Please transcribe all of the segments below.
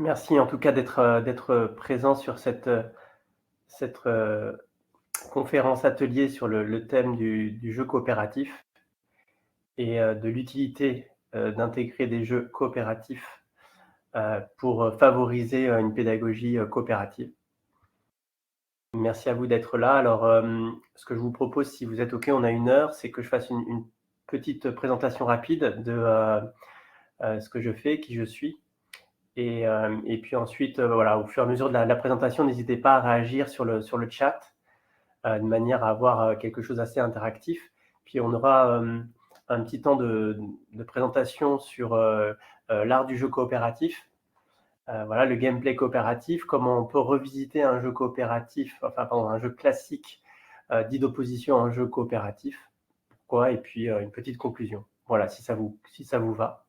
Merci en tout cas d'être présent sur cette conférence atelier sur le thème du jeu coopératif et de l'utilité, d'intégrer des jeux coopératifs, pour favoriser, une pédagogie, coopérative. Merci à vous d'être là. Alors, ce que je vous propose, si vous êtes OK, on a 1 heure, c'est que je fasse une petite présentation rapide de, ce que je fais, qui je suis. Et puis ensuite, voilà, au fur et à mesure de la présentation, n'hésitez pas à réagir sur le chat, de manière à avoir, quelque chose d'assez interactif. Puis on aura, un petit temps de présentation sur, l'art du jeu coopératif. Voilà, le gameplay coopératif, comment on peut revisiter un jeu coopératif, enfin pardon, un jeu classique, dit d'opposition à un jeu coopératif. Pourquoi? Et puis, une petite conclusion. Voilà, si ça vous va.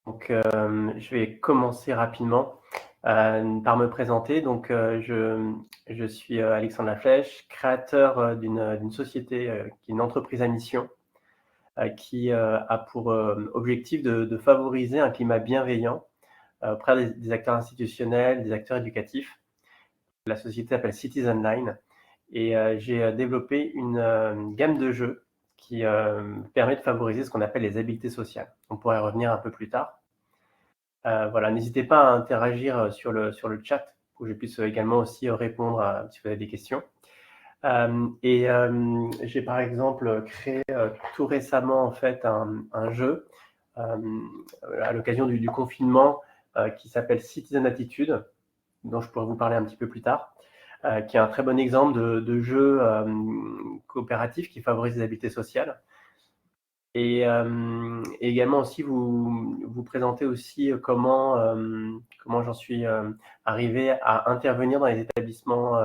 Donc, je vais commencer rapidement, par me présenter. Donc, je suis, Alexandre Laflèche, créateur, d'une société, qui est une entreprise à mission, qui, a pour, objectif de favoriser un climat bienveillant, auprès des acteurs institutionnels, des acteurs éducatifs. La société s'appelle Citizenline et j'ai, développé une, gamme de jeux qui, permet de favoriser ce qu'on appelle les habiletés sociales. On pourrait y revenir un peu plus tard. Voilà, n'hésitez pas à interagir, sur le chat pour que je puisse, également aussi, répondre à si vous avez des questions. J'ai par exemple créé, tout récemment en fait un jeu, à l'occasion du confinement, qui s'appelle Citizen Attitude, dont je pourrais vous parler un petit peu plus tard, qui est un très bon exemple de jeu, coopératif qui favorise les habiletés sociales. Et également aussi vous présenter aussi, comment j'en suis, arrivé à intervenir dans les établissements,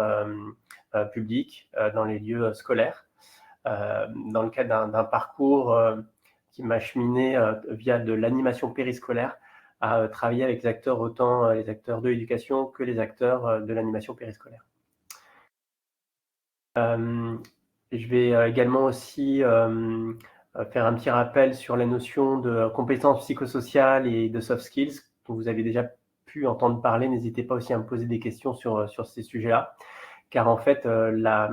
publics, dans les lieux, scolaires, dans le cadre d'un parcours, qui m'a cheminé, via de l'animation périscolaire à, travailler avec les acteurs, autant, les acteurs de l'éducation que les acteurs, de l'animation périscolaire. Je vais, également aussi, faire un petit rappel sur la notion de compétences psychosociales et de soft skills dont vous avez déjà pu entendre parler. N'hésitez pas aussi à me poser des questions sur ces sujets-là, car en fait, la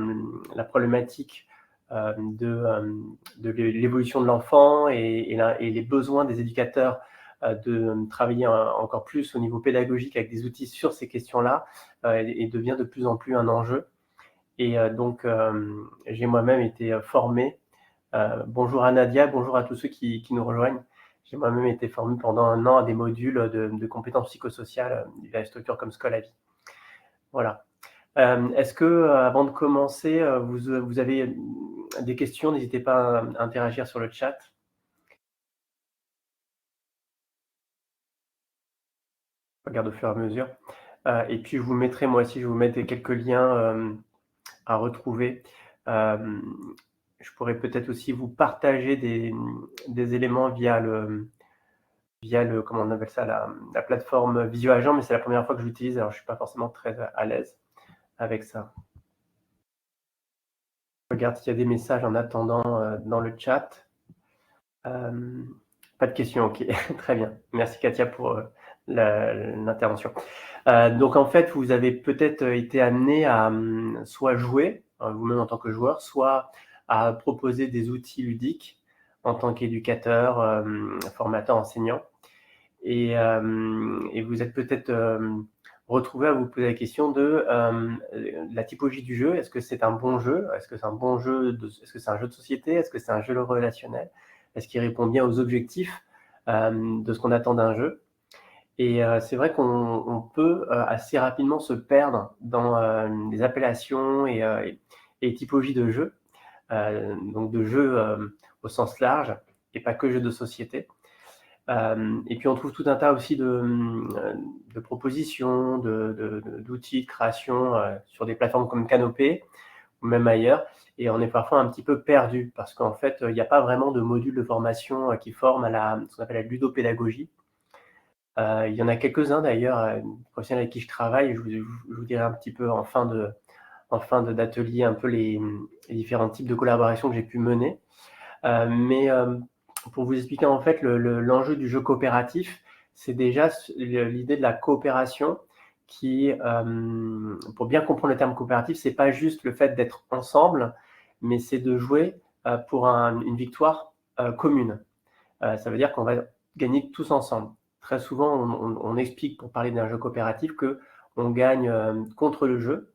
problématique, de l'évolution de l'enfant et les besoins des éducateurs, de travailler encore plus au niveau pédagogique avec des outils sur ces questions-là, et devient de plus en plus un enjeu. Et donc, j'ai moi-même été, formé. Bonjour à Nadia, bonjour à tous ceux qui nous rejoignent. J'ai moi-même été formé pendant 1 an à des modules de compétences psychosociales, via des structures comme Scholavie. Voilà. Est-ce que, avant de commencer, vous avez, des questions? N'hésitez pas à interagir sur le chat. Je regarde au fur et à mesure. Et puis je vous mettrai, moi aussi, je vous mettrai quelques liens, à retrouver. Je pourrais peut-être aussi vous partager des éléments via le comment on appelle ça? La plateforme VisioAgent, mais c'est la première fois que je l'utilise, alors je suis pas forcément très à l'aise avec ça. Je regarde s'il y a des messages en attendant, dans le chat. Pas de questions, OK, très bien. Merci Katia pour, l'intervention. Donc en fait, vous avez peut-être, été amené à, soit jouer, vous-même en tant que joueur, soit à proposer des outils ludiques en tant qu'éducateur, formateur, enseignant. Et vous êtes peut-être, retrouvé à vous poser la question de, la typologie du jeu. Est-ce que c'est un bon jeu? Est-ce que c'est un bon jeu est-ce que c'est un jeu de société? Est-ce que c'est un jeu relationnel? Est-ce qu'il répond bien aux objectifs, de ce qu'on attend d'un jeu? Et c'est vrai qu'on peut, assez rapidement se perdre dans, les appellations et typologies de jeux, donc de jeux, au sens large et pas que jeux de société. Et puis on trouve tout un tas aussi de propositions, d'outils de création, sur des plateformes comme Canopé ou même ailleurs, et on est parfois un petit peu perdu parce qu'en fait, il y a pas vraiment de module de formation, qui forment à ce qu'on appelle la ludopédagogie. Il y en a quelques-uns d'ailleurs, professionnels avec qui je travaille. Je vous dirai un petit peu d'atelier un peu les différents types de collaborations que j'ai pu mener. Mais pour vous expliquer en fait l'enjeu du jeu coopératif, c'est déjà l'idée de la coopération qui, pour bien comprendre le terme coopératif, c'est pas juste le fait d'être ensemble, mais c'est de jouer pour une victoire commune. Ça veut dire qu'on va gagner tous ensemble. Très souvent, on explique pour parler d'un jeu coopératif que on gagne contre le jeu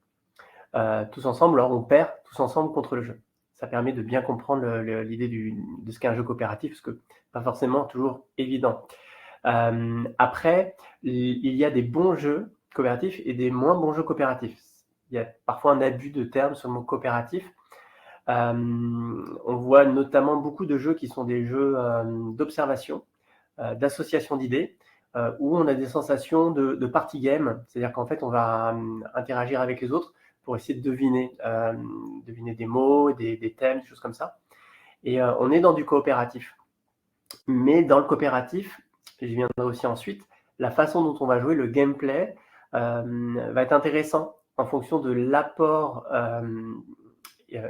tous ensemble, alors on perd tous ensemble contre le jeu. Ça permet de bien comprendre l'idée de ce qu'est un jeu coopératif, parce que pas forcément toujours évident. Après, il y a des bons jeux coopératifs et des moins bons jeux coopératifs. Il y a parfois un abus de termes sur le mot coopératif. On voit notamment beaucoup de jeux qui sont des jeux d'observation, d'association d'idées, où on a des sensations de party game, c'est-à-dire qu'en fait on va interagir avec les autres pour essayer de deviner des mots, des thèmes, des choses comme ça. Et on est dans du coopératif. Mais dans le coopératif, je viendrai aussi ensuite, la façon dont on va jouer, le gameplay, va être intéressant en fonction de l'apport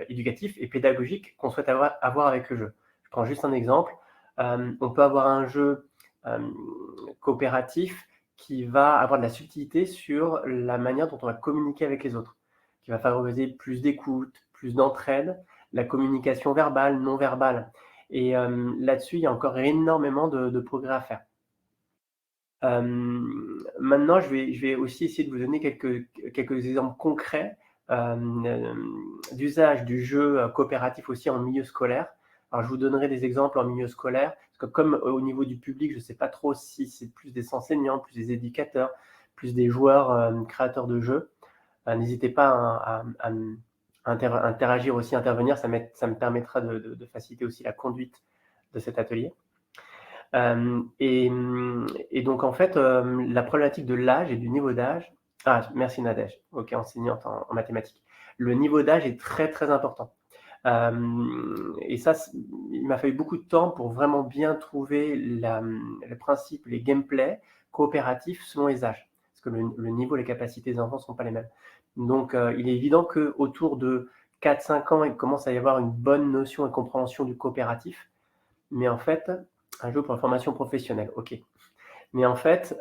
éducatif et pédagogique qu'on souhaite avoir avec le jeu. Je prends juste un exemple. On peut avoir un jeu coopératif qui va avoir de la subtilité sur la manière dont on va communiquer avec les autres, qui va favoriser plus d'écoute, plus d'entraide, la communication verbale, non verbale. Et là-dessus, il y a encore énormément de progrès à faire. Maintenant, je vais aussi essayer de vous donner quelques exemples concrets d'usage du jeu coopératif aussi en milieu scolaire. Alors, je vous donnerai des exemples en milieu scolaire, parce que comme au niveau du public, je ne sais pas trop si c'est plus des enseignants, plus des éducateurs, plus des joueurs créateurs de jeux. N'hésitez pas à interagir aussi, intervenir, ça me permettra de faciliter aussi la conduite de cet atelier. Et donc en fait, la problématique de l'âge et du niveau d'âge. Ah, merci Nadège, ok, enseignante en mathématiques. Le niveau d'âge est très très important. Et ça, il m'a fallu beaucoup de temps pour vraiment bien trouver le principe, les gameplays coopératifs selon les âges. Parce que le niveau, les capacités des enfants ne sont pas les mêmes. Donc il est évident qu'autour de 4-5 ans, il commence à y avoir une bonne notion et compréhension du coopératif. Mais en fait, un jeu pour la formation professionnelle, ok. Mais en fait,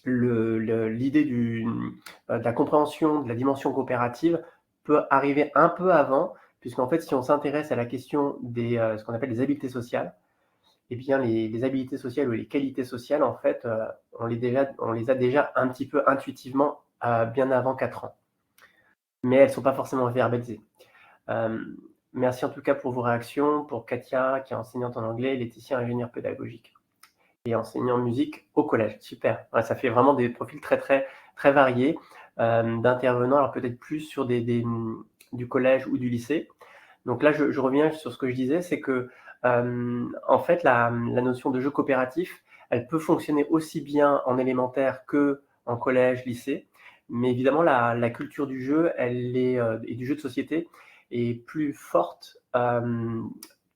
l'idée de la compréhension de la dimension coopérative peut arriver un peu avant, puisqu'en fait, si on s'intéresse à la question ce qu'on appelle les habiletés sociales, eh bien, les habiletés sociales ou les qualités sociales, en fait, on les a déjà un petit peu intuitivement bien avant 4 ans. Mais elles ne sont pas forcément verbalisées. Merci en tout cas pour vos réactions, pour Katia, qui est enseignante en anglais, Laetitia, ingénieure pédagogique et enseignant musique au collège. Super. Ouais, ça fait vraiment des profils très, très, très variés d'intervenants, alors peut-être plus sur du collège ou du lycée. Donc là, je reviens sur ce que je disais, c'est que en fait, la notion de jeu coopératif, elle peut fonctionner aussi bien en élémentaire que en collège, lycée. Mais évidemment, la culture du jeu, et du jeu de société est plus forte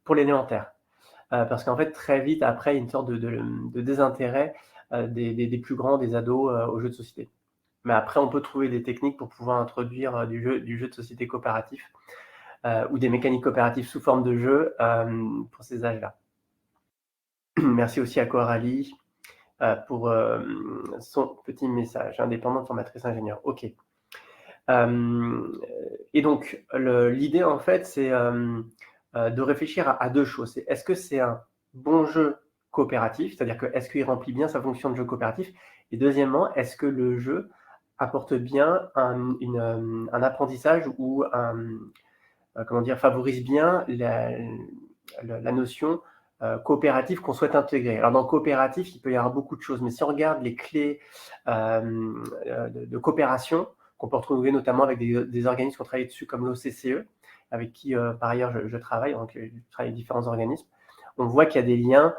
pour l'élémentaire. Parce qu'en fait, très vite, après, il y a une sorte de désintérêt des plus grands, des ados, aux jeux de société. Mais après, on peut trouver des techniques pour pouvoir introduire du jeu de société coopératif ou des mécaniques coopératives sous forme de jeu pour ces âges-là. Merci aussi à Coralie pour son petit message. Indépendante, formatrice, ingénieure. OK. Et donc, l'idée, en fait, c'est de réfléchir à deux choses. Est-ce que c'est un bon jeu coopératif, c'est-à-dire que est-ce qu'il remplit bien sa fonction de jeu coopératif? Et deuxièmement, est-ce que le jeu apporte bien un apprentissage ou favorise bien la notion coopérative qu'on souhaite intégrer. Alors dans coopératif, il peut y avoir beaucoup de choses, mais si on regarde les clés de coopération qu'on peut retrouver notamment avec des organismes qui ont travaillé dessus comme l'OCCE, avec qui par ailleurs je travaille, donc je travaille avec différents organismes, on voit qu'il y a des liens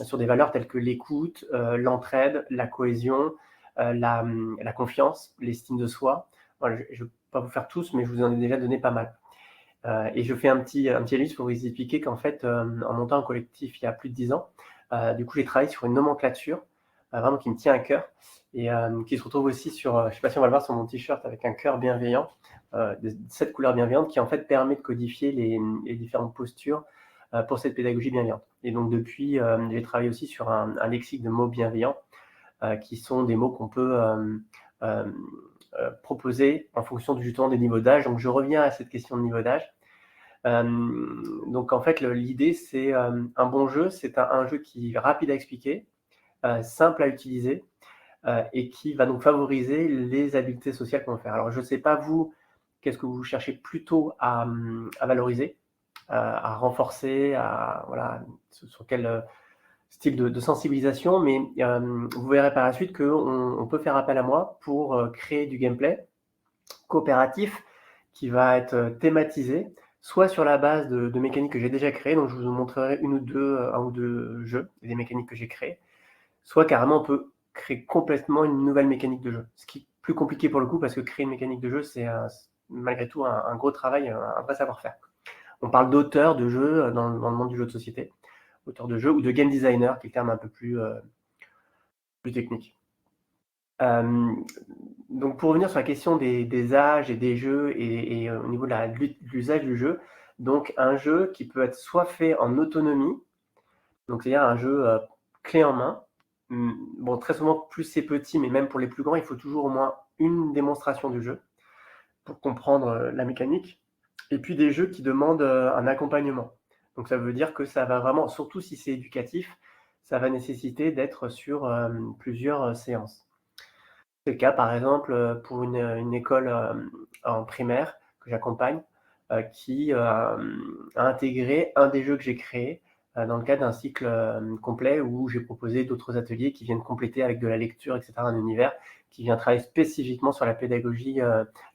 sur des valeurs telles que l'écoute, l'entraide, la cohésion, la confiance, l'estime de soi. Voilà, je ne vais pas vous faire tous, mais je vous en ai déjà donné pas mal. Et je fais un petit illus pour vous expliquer qu'en fait, en montant un collectif il y a plus de 10 ans, du coup, j'ai travaillé sur une nomenclature vraiment qui me tient à cœur et qui se retrouve aussi sur, je ne sais pas si on va le voir sur mon t-shirt, avec un cœur bienveillant, de 7 couleurs bienveillantes qui en fait permet de codifier les différentes postures pour cette pédagogie bienveillante. Et donc depuis, j'ai travaillé aussi sur un lexique de mots bienveillants, qui sont des mots qu'on peut proposer en fonction justement des niveaux d'âge. Donc je reviens à cette question de niveau d'âge. Donc en fait, l'idée, c'est un bon jeu, c'est un jeu qui est rapide à expliquer, simple à utiliser, et qui va donc favoriser les habiletés sociales qu'on va faire. Alors je ne sais pas vous, qu'est-ce que vous cherchez plutôt à valoriser, à renforcer, voilà, sur quel style de sensibilisation, mais vous verrez par la suite qu'on peut faire appel à moi pour créer du gameplay coopératif qui va être thématisé, soit sur la base de mécaniques que j'ai déjà créées, donc je vous montrerai un ou deux jeux et des mécaniques que j'ai créées, soit carrément on peut créer complètement une nouvelle mécanique de jeu. Ce qui est plus compliqué pour le coup, parce que créer une mécanique de jeu, c'est malgré tout un gros travail, un vrai savoir-faire. On parle d'auteur de jeu dans le monde du jeu de société, auteur de jeu ou de game designer, qui est le terme un peu plus technique. Donc pour revenir sur la question des âges et des jeux et au niveau de l'usage du jeu, donc un jeu qui peut être soit fait en autonomie, donc c'est-à-dire un jeu clé en main. Bon, très souvent, plus c'est petit, mais même pour les plus grands, il faut toujours au moins une démonstration du jeu pour comprendre la mécanique. Et puis des jeux qui demandent un accompagnement. Donc ça veut dire que ça va vraiment, surtout si c'est éducatif, ça va nécessiter d'être sur plusieurs séances. C'est le cas, par exemple, pour une école en primaire que j'accompagne, qui a intégré un des jeux que j'ai créé dans le cadre d'un cycle complet où j'ai proposé d'autres ateliers qui viennent compléter avec de la lecture, etc., un univers qui vient travailler spécifiquement sur la pédagogie,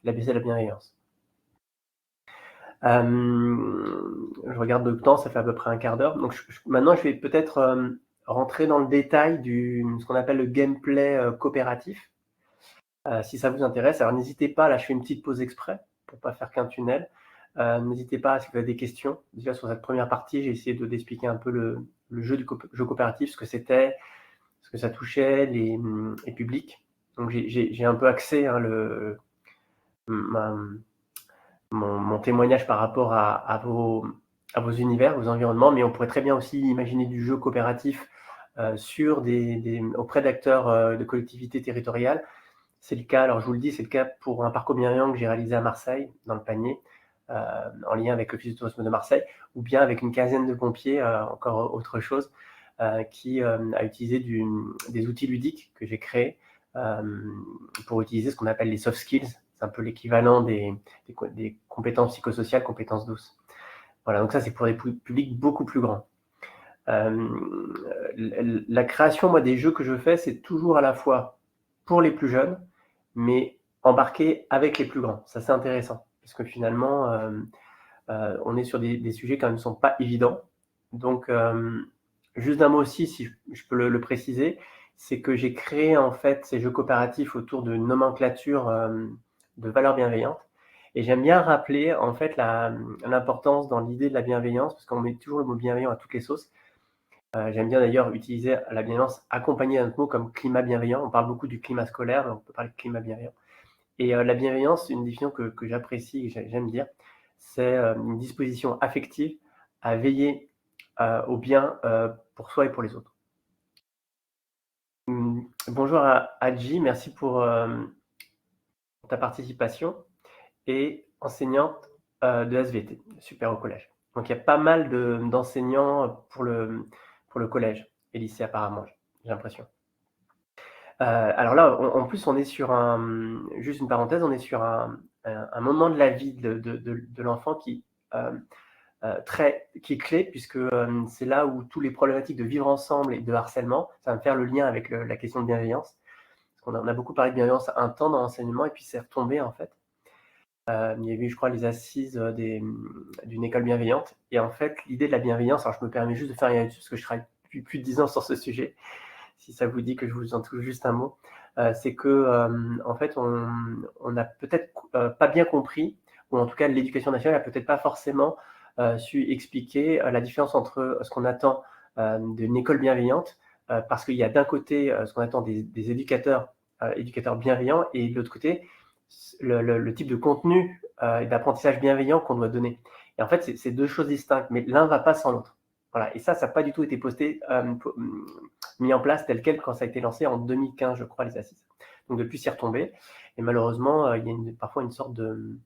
l'ABC de la bienveillance. Je regarde le temps, ça fait à peu près un quart d'heure. Donc maintenant, je vais peut-être rentrer dans le détail ce qu'on appelle le gameplay coopératif. Si ça vous intéresse, alors n'hésitez pas, là je fais une petite pause exprès pour pas faire qu'un tunnel. N'hésitez pas, si vous avez des questions. Déjà sur cette première partie, j'ai essayé d'expliquer un peu le jeu jeu coopératif, ce que c'était, ce que ça touchait, les publics. Donc j'ai un peu axé mon témoignage par rapport à vos univers, vos environnements, mais on pourrait très bien aussi imaginer du jeu coopératif auprès d'acteurs de collectivités territoriales. C'est le cas, alors je vous le dis, c'est le cas pour un parcours bienveillant que j'ai réalisé à Marseille, dans le Panier, en lien avec l'Office du tourisme de Marseille, ou bien avec une quinzaine de pompiers, encore autre chose, qui a utilisé des outils ludiques que j'ai créés pour utiliser ce qu'on appelle les soft skills. C'est un peu l'équivalent des compétences psychosociales, compétences douces. Voilà, donc ça c'est pour des publics beaucoup plus grands. La création, moi, des jeux que je fais, c'est toujours à la fois pour les plus jeunes, mais embarqué avec les plus grands. Ça, c'est intéressant, parce que finalement, on est sur des sujets qui ne sont pas évidents. Donc, juste d'un mot aussi, si je peux le préciser, c'est que j'ai créé en fait ces jeux coopératifs autour d'une nomenclature de valeurs bienveillantes. Et j'aime bien rappeler en fait l'importance dans l'idée de la bienveillance, parce qu'on met toujours le mot bienveillant à toutes les sauces. J'aime bien d'ailleurs utiliser la bienveillance accompagnée d'un autre mot comme climat bienveillant. On parle beaucoup du climat scolaire, mais on peut parler de climat bienveillant. Et la bienveillance, une définition que j'apprécie, que j'aime dire, c'est une disposition affective à veiller au bien pour soi et pour les autres. Bonjour à Adji, merci pour ta participation, et enseignante de SVT, super au collège. Donc il y a pas mal d'enseignants pour le collège et lycée apparemment, j'ai l'impression. Alors là, en plus, on est sur juste une parenthèse, on est sur un moment de la vie de l'enfant qui est clé, puisque c'est là où tous les problématiques de vivre ensemble et de harcèlement, ça va me faire le lien avec la question de bienveillance. Parce qu'on a beaucoup parlé de bienveillance un temps dans l'enseignement, et puis c'est retombé en fait. Il y a eu, je crois, les assises d'une école bienveillante. Et en fait, l'idée de la bienveillance, alors je me permets juste de faire un là-dessus, parce que je travaille depuis plus de 10 ans sur ce sujet, si ça vous dit que je vous en touche juste un mot, c'est que en fait, on n'a peut-être pas bien compris, ou en tout cas l'éducation nationale n'a peut-être pas forcément su expliquer la différence entre ce qu'on attend d'une école bienveillante, parce qu'il y a d'un côté ce qu'on attend des éducateurs bienveillants, et de l'autre côté le type de contenu et d'apprentissage bienveillant qu'on doit donner. Et en fait, c'est 2 choses distinctes, mais l'un va pas sans l'autre. Voilà, et ça n'a pas du tout été posté, mis en place tel quel quand ça a été lancé en 2015, je crois, les assises. Donc depuis, c'est retombé et malheureusement, il y a parfois une sorte de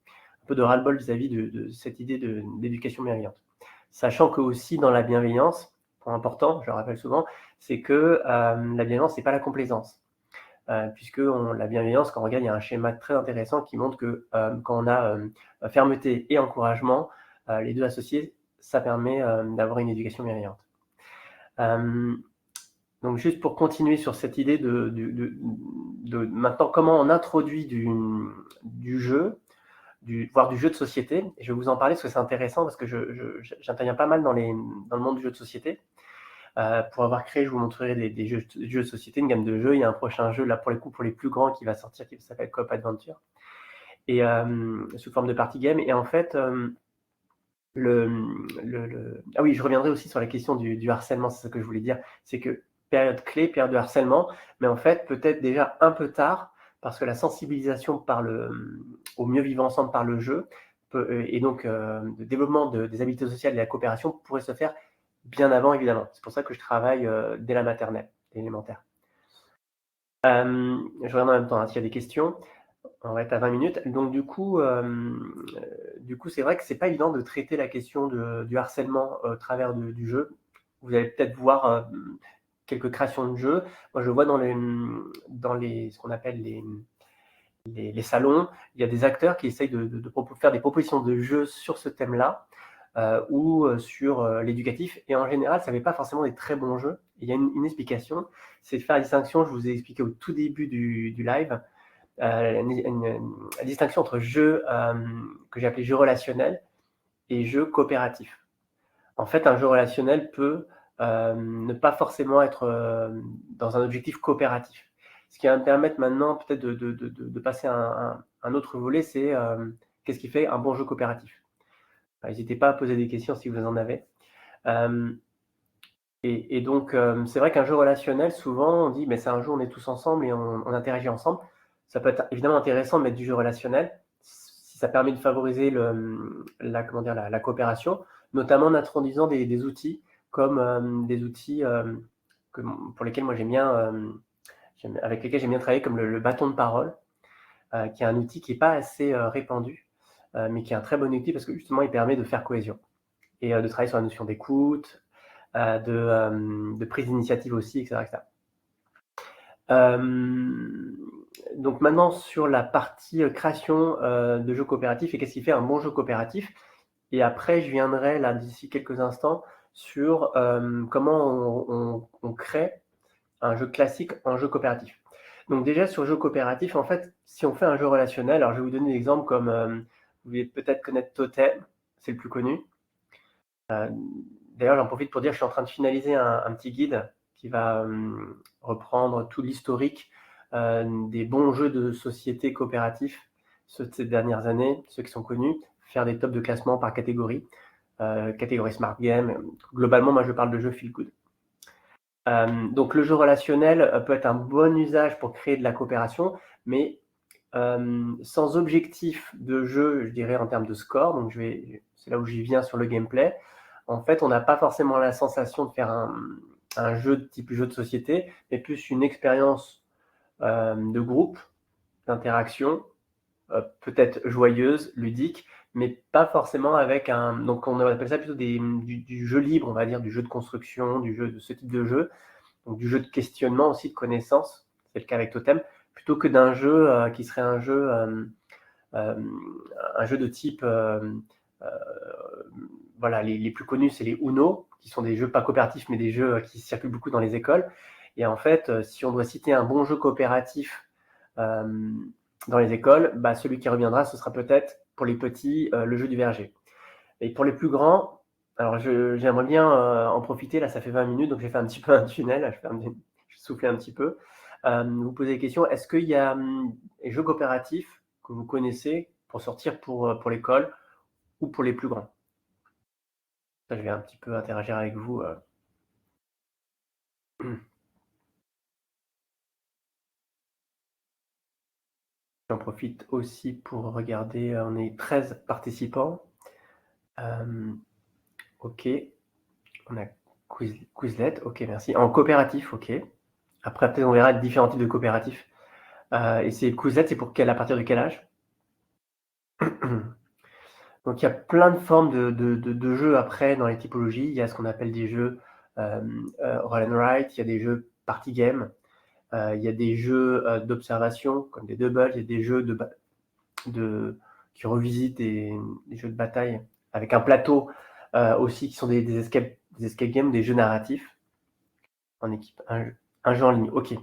un peu de ras-le-bol vis-à-vis de cette idée d'éducation bienveillante. Sachant que aussi dans la bienveillance, point important, je le rappelle souvent, c'est que, la bienveillance, c'est pas la complaisance. Puisque la bienveillance, quand on regarde, il y a un schéma très intéressant qui montre que quand on a fermeté et encouragement, les deux associés, ça permet d'avoir une éducation bienveillante. Donc juste pour continuer sur cette idée de maintenant comment on introduit du jeu, voire du jeu de société. Et je vais vous en parler parce que c'est intéressant parce que j'interviens pas mal dans le monde du jeu de société. Pour avoir créé, je vous montrerai des jeux de société, une gamme de jeux. Il y a un prochain jeu là pour les plus grands qui va sortir, qui s'appelle Coop Adventure, et sous forme de party game. Et en fait, ah oui, je reviendrai aussi sur la question du harcèlement. C'est ce que je voulais dire, c'est que période clé, période de harcèlement, mais en fait peut-être déjà un peu tard parce que la sensibilisation au mieux vivre ensemble par le jeu et donc le développement des habiletés sociales et de la coopération pourrait se faire bien avant, évidemment. C'est pour ça que je travaille dès la maternelle, élémentaire. Je regarde en même temps s'il y a des questions. On va être à 20 minutes. Donc du coup, c'est vrai que c'est pas évident de traiter la question du harcèlement au travers du jeu. Vous allez peut-être voir quelques créations de jeux. Moi, je vois dans ce qu'on appelle les salons, il y a des acteurs qui essayent de faire des propositions de jeux sur ce thème-là. Ou sur l'éducatif. Et en général, ça ne fait pas forcément des très bons jeux. Il y a une explication, c'est de faire la distinction, je vous ai expliqué au tout début du live, la distinction entre jeu que j'ai appelé jeu relationnel et jeu coopératif. En fait, un jeu relationnel peut ne pas forcément être dans un objectif coopératif. Ce qui va me permettre maintenant peut-être de passer à un autre volet, c'est qu'est-ce qui fait un bon jeu coopératif. N'hésitez pas à poser des questions si vous en avez. Et donc, c'est vrai qu'un jeu relationnel, souvent, on dit, mais c'est un jeu, on est tous ensemble et on interagit ensemble. Ça peut être évidemment intéressant de mettre du jeu relationnel si ça permet de favoriser la coopération, notamment en introduisant des outils comme des outils pour lesquels moi avec lesquels j'aime bien travailler, comme le bâton de parole, qui est un outil qui n'est pas assez répandu, mais qui est un très bon outil parce que justement, il permet de faire cohésion et de travailler sur la notion d'écoute, de prise d'initiative aussi, etc. etc. Donc maintenant sur la partie création de jeux coopératifs et qu'est-ce qui fait un bon jeu coopératif. Et après, je viendrai là d'ici quelques instants sur comment on crée un jeu classique en jeu coopératif. Donc déjà sur le jeu coopératif, en fait, si on fait un jeu relationnel, alors je vais vous donner des exemples comme vous devez peut-être connaître Totem, c'est le plus connu. D'ailleurs, j'en profite pour dire que je suis en train de finaliser un petit guide qui va reprendre tout l'historique des bons jeux de société coopératifs, ceux de ces dernières années, ceux qui sont connus, faire des tops de classement par catégorie, catégorie Smart Game. Globalement, moi, je parle de jeux feel good. Donc, le jeu relationnel peut être un bon usage pour créer de la coopération, mais sans objectif de jeu, je dirais, en termes de score. Donc, c'est là où j'y viens sur le gameplay. En fait, on n'a pas forcément la sensation de faire un jeu de type jeu de société, mais plus une expérience de groupe, d'interaction, peut-être joyeuse, ludique, mais pas forcément avec donc on appelle ça plutôt du jeu libre, on va dire, du jeu de construction, du jeu de ce type de jeu, donc du jeu de questionnement aussi, de connaissance, c'est le cas avec Totem, plutôt que d'un jeu qui serait un jeu de type voilà, les plus connus, c'est les Uno, qui sont des jeux pas coopératifs, mais des jeux qui circulent beaucoup dans les écoles. Et en fait, si on doit citer un bon jeu coopératif dans les écoles, bah, celui qui reviendra, ce sera peut-être pour les petits le jeu du verger. Et pour les plus grands, alors j'aimerais bien en profiter, là ça fait 20 minutes, donc j'ai fait un petit peu un tunnel, je soufflais un petit peu. Vous posez des questions, est-ce qu'il y a des jeux coopératifs que vous connaissez pour sortir pour l'école ou pour les plus grands? Ça, je vais un petit peu interagir avec vous. J'en profite aussi pour regarder, on est 13 participants. OK, on a Quizlet, OK, merci. En coopératif, OK. Après, peut-être on verra différents types de coopératifs. Et c'est Quizlet, c'est pour à partir de quel âge? Donc il y a plein de formes de jeux après dans les typologies. Il y a ce qu'on appelle des jeux roll and write, il y a des jeux party game, il y a des jeux d'observation comme des doubles, il y a des jeux qui revisitent des jeux de bataille avec un plateau aussi qui sont des escape games, des jeux narratifs en équipe, un jeu en ligne. OK.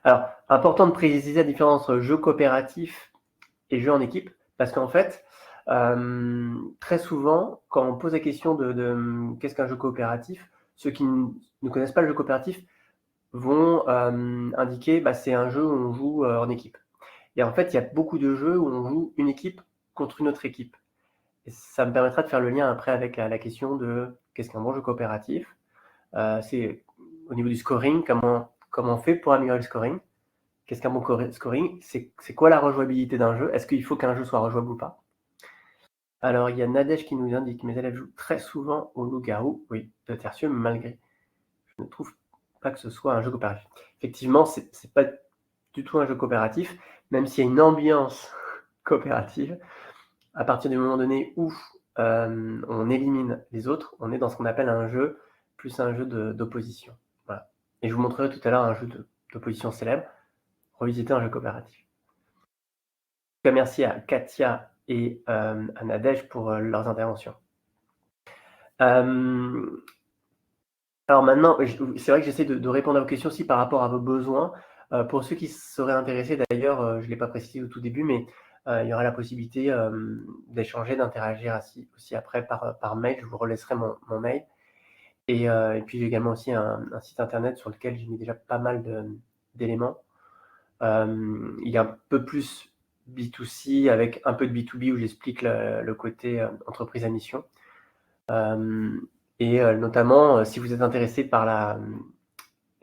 Alors, important de préciser la différence entre jeu coopératif et jeu en équipe, parce qu'en fait, très souvent, quand on pose la question de qu'est-ce qu'un jeu coopératif, ceux qui ne connaissent pas le jeu coopératif vont indiquer c'est un jeu où on joue en équipe. Et en fait, il y a beaucoup de jeux où on joue une équipe contre une autre équipe. Et ça me permettra de faire le lien après avec la question de qu'est-ce qu'un bon jeu coopératif. C'est au niveau du scoring, comment on fait pour améliorer le scoring. Qu'est-ce qu'un bon scoring? C'est quoi la rejouabilité d'un jeu? Est-ce qu'il faut qu'un jeu soit rejouable ou pas? Alors, il y a Nadège qui nous indique: «Mes élèves jouent très souvent au loup-garou». Oui, de Tertieux, malgré je ne trouve pas que ce soit un jeu coopératif. Effectivement, c'est pas du tout un jeu coopératif, même s'il y a une ambiance coopérative. À partir du moment donné où on élimine les autres, on est dans ce qu'on appelle un jeu, plus un jeu d'opposition. Voilà. Et je vous montrerai tout à l'heure un jeu d'opposition célèbre, revisiter un jeu coopératif. En tout cas, merci à Katia et à Nadège pour leurs interventions. Alors maintenant, c'est vrai que j'essaie de répondre à vos questions aussi par rapport à vos besoins. Pour ceux qui seraient intéressés, d'ailleurs, je ne l'ai pas précisé au tout début, mais il y aura la possibilité d'échanger, d'interagir aussi après par mail. Je vous relaisserai mon mail. Et puis j'ai également aussi un site internet sur lequel j'ai mis déjà pas mal d'éléments. Il y a un peu plus B2C avec un peu de B2B où j'explique le côté entreprise à mission. Et notamment, si vous êtes intéressé par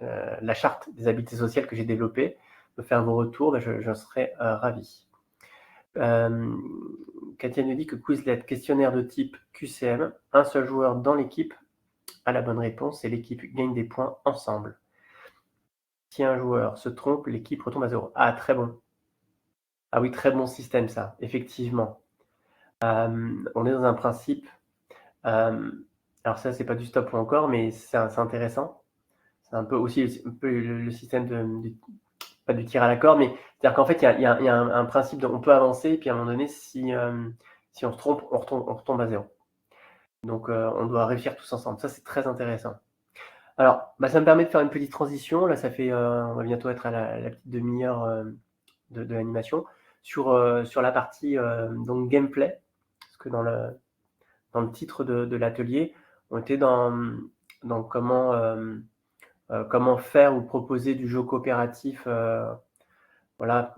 la charte des habiletés sociales que j'ai développée, me faire vos retours, je serai ravi. Katia nous dit que Quizlet, questionnaire de type QCM, un seul joueur dans l'équipe a la bonne réponse et l'équipe gagne des points ensemble. Si un joueur se trompe, l'équipe retombe à 0. Ah, très bon. Ah oui, très bon système ça, effectivement. On est dans un principe, alors ça c'est pas du stop ou encore, mais c'est intéressant. C'est un peu aussi le système pas du tir à la corde, mais c'est-à-dire qu'en fait il y a un principe on peut avancer et puis à un moment donné si on se trompe, on retombe à 0. Donc on doit réussir tous ensemble. Ça c'est très intéressant. Alors, ça me permet de faire une petite transition. Là, ça fait, on va bientôt être à la petite demi-heure de l'animation sur la partie donc gameplay, parce que dans le titre de l'atelier, on était dans comment faire ou proposer du jeu coopératif, voilà,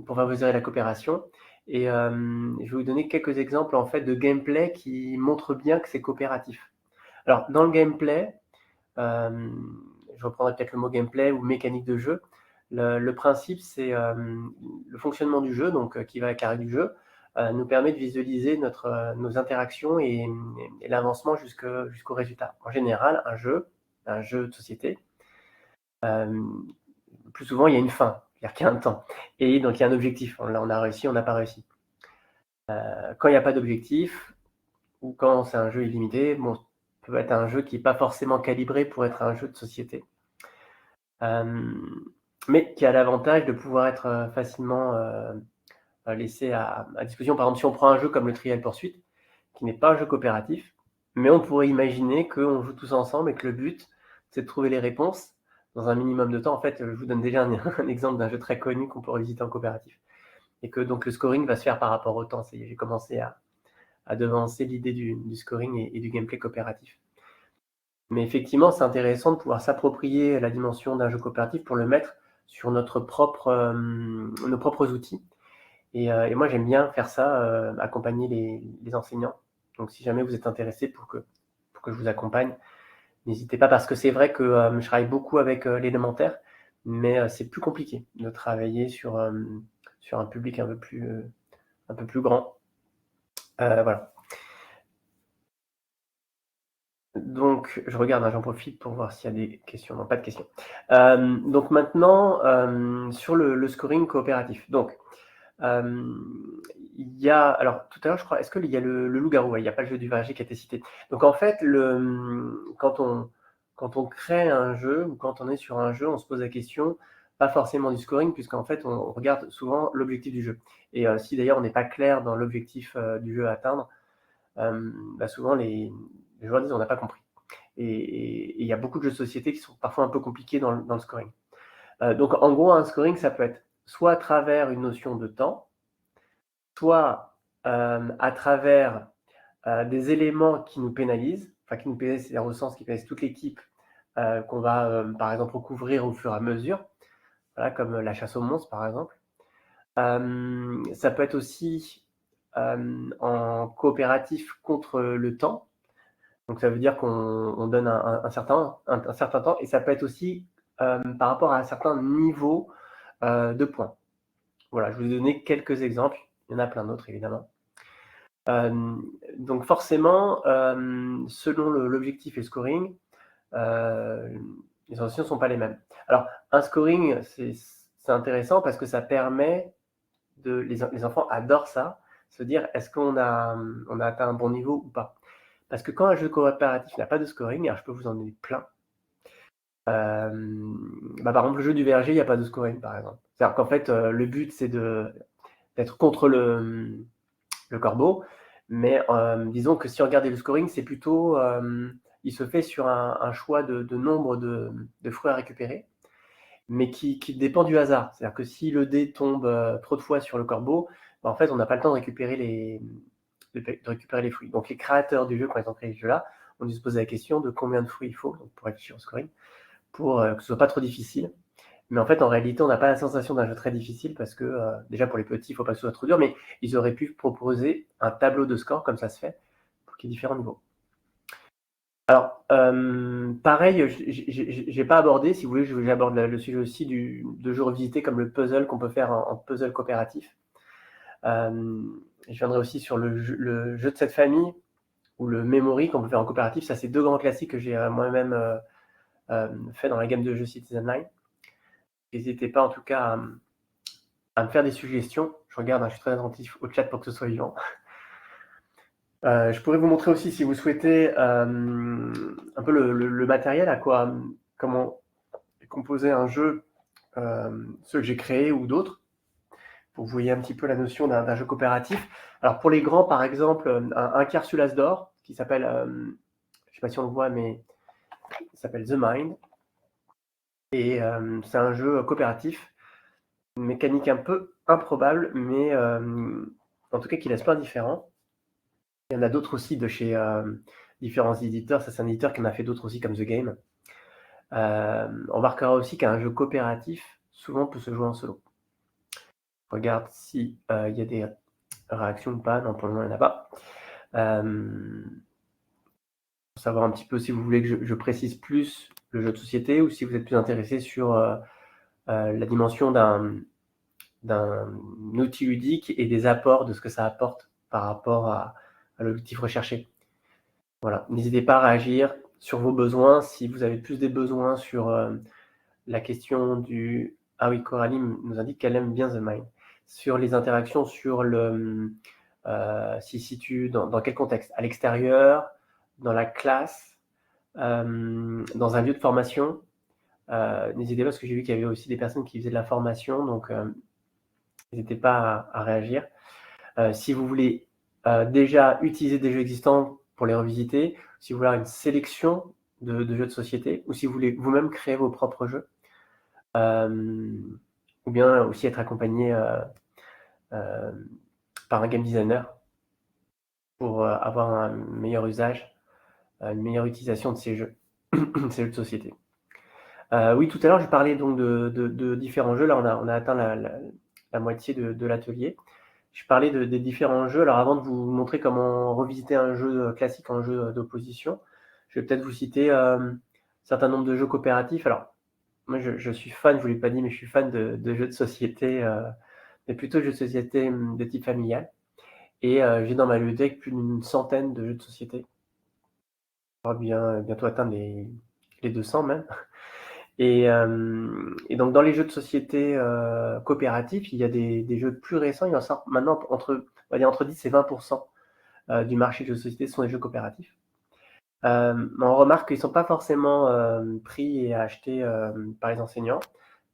pour favoriser la coopération. Et je vais vous donner quelques exemples en fait de gameplay qui montrent bien que c'est coopératif. Alors, dans le gameplay, je reprendrai peut-être le mot gameplay ou mécanique de jeu. Le principe, c'est le fonctionnement du jeu, donc qui va à carré du jeu, nous permet de visualiser nos interactions et l'avancement jusqu'au résultat. En général, un jeu de société, plus souvent, il y a une fin, c'est-à-dire qu'il y a un temps. Et donc, il y a un objectif. Là, on a réussi, on n'a pas réussi. Quand il n'y a pas d'objectif, ou quand c'est un jeu illimité, bon, peut être un jeu qui n'est pas forcément calibré pour être un jeu de société. Mais qui a l'avantage de pouvoir être facilement laissé à disposition. Par exemple, si on prend un jeu comme le Trial Pursuit, qui n'est pas un jeu coopératif, mais on pourrait imaginer qu'on joue tous ensemble et que le but, c'est de trouver les réponses dans un minimum de temps. En fait, je vous donne déjà un exemple d'un jeu très connu qu'on pourrait visiter en coopératif. Et que donc le scoring va se faire par rapport au temps. J'ai commencé à devancer l'idée du scoring et du gameplay coopératif. Mais effectivement, c'est intéressant de pouvoir s'approprier la dimension d'un jeu coopératif pour le mettre sur nos propres outils. Et moi, j'aime bien faire ça, accompagner les enseignants. Donc, si jamais vous êtes intéressé pour que je vous accompagne, n'hésitez pas, parce que c'est vrai que je travaille beaucoup avec l'élémentaire, mais c'est plus compliqué de travailler sur un public un peu plus grand. Voilà. Donc je regarde, hein, j'en profite pour voir s'il y a des questions. Non, pas de questions. Donc maintenant, sur le scoring coopératif. Donc, il y a alors tout à l'heure, je crois, est-ce qu'il y a le loup-garou? Ouais, il y a pas le jeu du verger qui a été cité. Donc en fait, quand on crée un jeu ou quand on est sur un jeu, on se pose la question, pas forcément du scoring, puisqu'en fait, on regarde souvent l'objectif du jeu et si d'ailleurs on n'est pas clair dans l'objectif, du jeu à atteindre, bah, souvent les joueurs disent: «On n'a pas compris» et il y a beaucoup de jeux de société qui sont parfois un peu compliqués dans le scoring. Donc en gros, un scoring, ça peut être soit à travers une notion de temps, soit, à travers, des éléments qui nous pénalisent, enfin qui nous pénalisent, c'est-à-dire au sens qui pénalisent toute l'équipe, qu'on va, par exemple recouvrir au fur et à mesure, voilà, comme la chasse aux monstres, par exemple. Ça peut être aussi, en coopératif contre le temps. Donc ça veut dire qu'on donne un certain temps et ça peut être aussi, par rapport à un certain niveau, de points. Voilà, je vous ai donné quelques exemples, il y en a plein d'autres évidemment. Donc forcément, selon l'objectif et le scoring, heu, les intentions ne sont pas les mêmes. Alors un scoring, c'est intéressant parce que ça permet les enfants adorent ça, se dire: «Est-ce qu'on a atteint un bon niveau ou pas?» Parce que quand un jeu coopératif n'a pas de scoring, alors je peux vous en donner plein, bah, par exemple le jeu du verger, il y a pas de scoring par exemple. C'est-à-dire qu'en fait, le but c'est d'être contre le corbeau, mais disons que si on regardait le scoring, c'est plutôt, il se fait sur un choix de nombre de fruits à récupérer, mais qui dépend du hasard. C'est-à-dire que si le dé tombe, trop de fois sur le corbeau, bah, en fait, on n'a pas le temps de récupérer les fruits. Donc les créateurs du jeu, quand ils ont créé ce jeu-là, ont dû se poser la question de combien de fruits il faut, donc pour réfléchir au scoring, pour, que ce soit pas trop difficile. Mais en fait, en réalité, on n'a pas la sensation d'un jeu très difficile parce que, déjà pour les petits, il faut pas que ce soit trop dur, mais ils auraient pu proposer un tableau de score comme ça se fait, pour qu'il y ait différents niveaux. Alors, pareil, j'ai pas abordé, si vous voulez, j'aborde le sujet aussi de jeux revisités comme le puzzle qu'on peut faire en puzzle coopératif. Je viendrai aussi sur le jeu de cette famille ou le memory qu'on peut faire en coopératif. Ça, c'est 2 grands classiques que j'ai, moi-même, fait dans la gamme de jeux Citizenline. N'hésitez pas en tout cas à me faire des suggestions. Je regarde, hein, je suis très attentif au chat pour que ce soit vivant. Je pourrais vous montrer aussi si vous souhaitez, un peu le matériel, comment composer un jeu, ceux que j'ai créés ou d'autres, pour que vous voyez un petit peu la notion d'un jeu coopératif. Alors pour les grands, par exemple, un Carsulas d'or qui s'appelle, je sais pas si on le voit, mais il s'appelle The Mind et c'est un jeu coopératif, une mécanique un peu improbable, mais en tout cas qui laisse pas indifférent. Il y en a d'autres aussi de chez, différents éditeurs. Ça, c'est un éditeur qui en a fait d'autres aussi comme The Game. On remarquera aussi qu'un jeu coopératif, souvent, peut se jouer en solo. Je regarde si, il y a des réactions ou pas. Non, pour le moment, il y en a pas. Pour savoir un petit peu si vous voulez que je précise plus le jeu de société ou si vous êtes plus intéressé sur, la dimension d'un outil ludique et des apports de ce que ça apporte par rapport à l'objectif recherché. Voilà, n'hésitez pas à réagir sur vos besoins. Si vous avez plus des besoins sur, la question du ah oui, Coralie nous indique qu'elle aime bien The Mind. Sur les interactions, sur s'il se situe dans quel contexte? À l'extérieur, dans la classe, dans un lieu de formation? N'hésitez pas parce que j'ai vu qu'il y avait aussi des personnes qui faisaient de la formation, donc n'hésitez pas à réagir. Si vous voulez, déjà utiliser des jeux existants pour les revisiter, si vous voulez avoir une sélection de jeux de société ou si vous voulez vous-même créer vos propres jeux, ou bien aussi être accompagné, par un game designer pour, avoir un meilleur usage, une meilleure utilisation de ces jeux, ces jeux de société. Oui, tout à l'heure, je parlais donc de différents jeux. Là, on a atteint la moitié de l'atelier. Je parlais des différents jeux. Alors avant de vous montrer comment revisiter un jeu, classique en jeu, d'opposition, je vais peut-être vous citer, un certain nombre de jeux coopératifs. Alors moi je suis fan, je vous l'ai pas dit, mais je suis fan de jeux de société, mais plutôt jeux de société, de type familial et j'ai dans ma ludothèque plus d'une centaine de jeux de société. On va bientôt atteindre les 200 même. Et donc dans les jeux de société coopératifs, il y a des jeux plus récents, il y en sort maintenant on va dire entre 10 et 20% du marché de jeux de société sont des jeux coopératifs. On remarque qu'ils ne sont pas forcément pris et achetés par les enseignants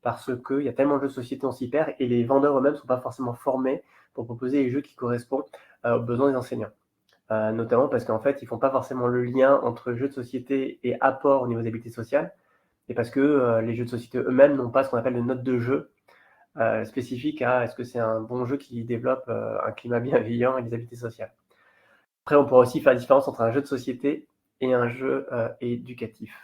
parce qu'il y a tellement de jeux de société, on s'y perd, et les vendeurs eux-mêmes ne sont pas forcément formés pour proposer les jeux qui correspondent aux besoins des enseignants. Notamment parce qu'en fait, ils ne font pas forcément le lien entre jeux de société et apport au niveau des habiletés sociales, et parce que les jeux de société eux-mêmes n'ont pas ce qu'on appelle de note de jeu spécifique à est-ce que c'est un bon jeu qui développe un climat bienveillant et des habiletés sociales. Après, on pourra aussi faire la différence entre un jeu de société et un jeu éducatif.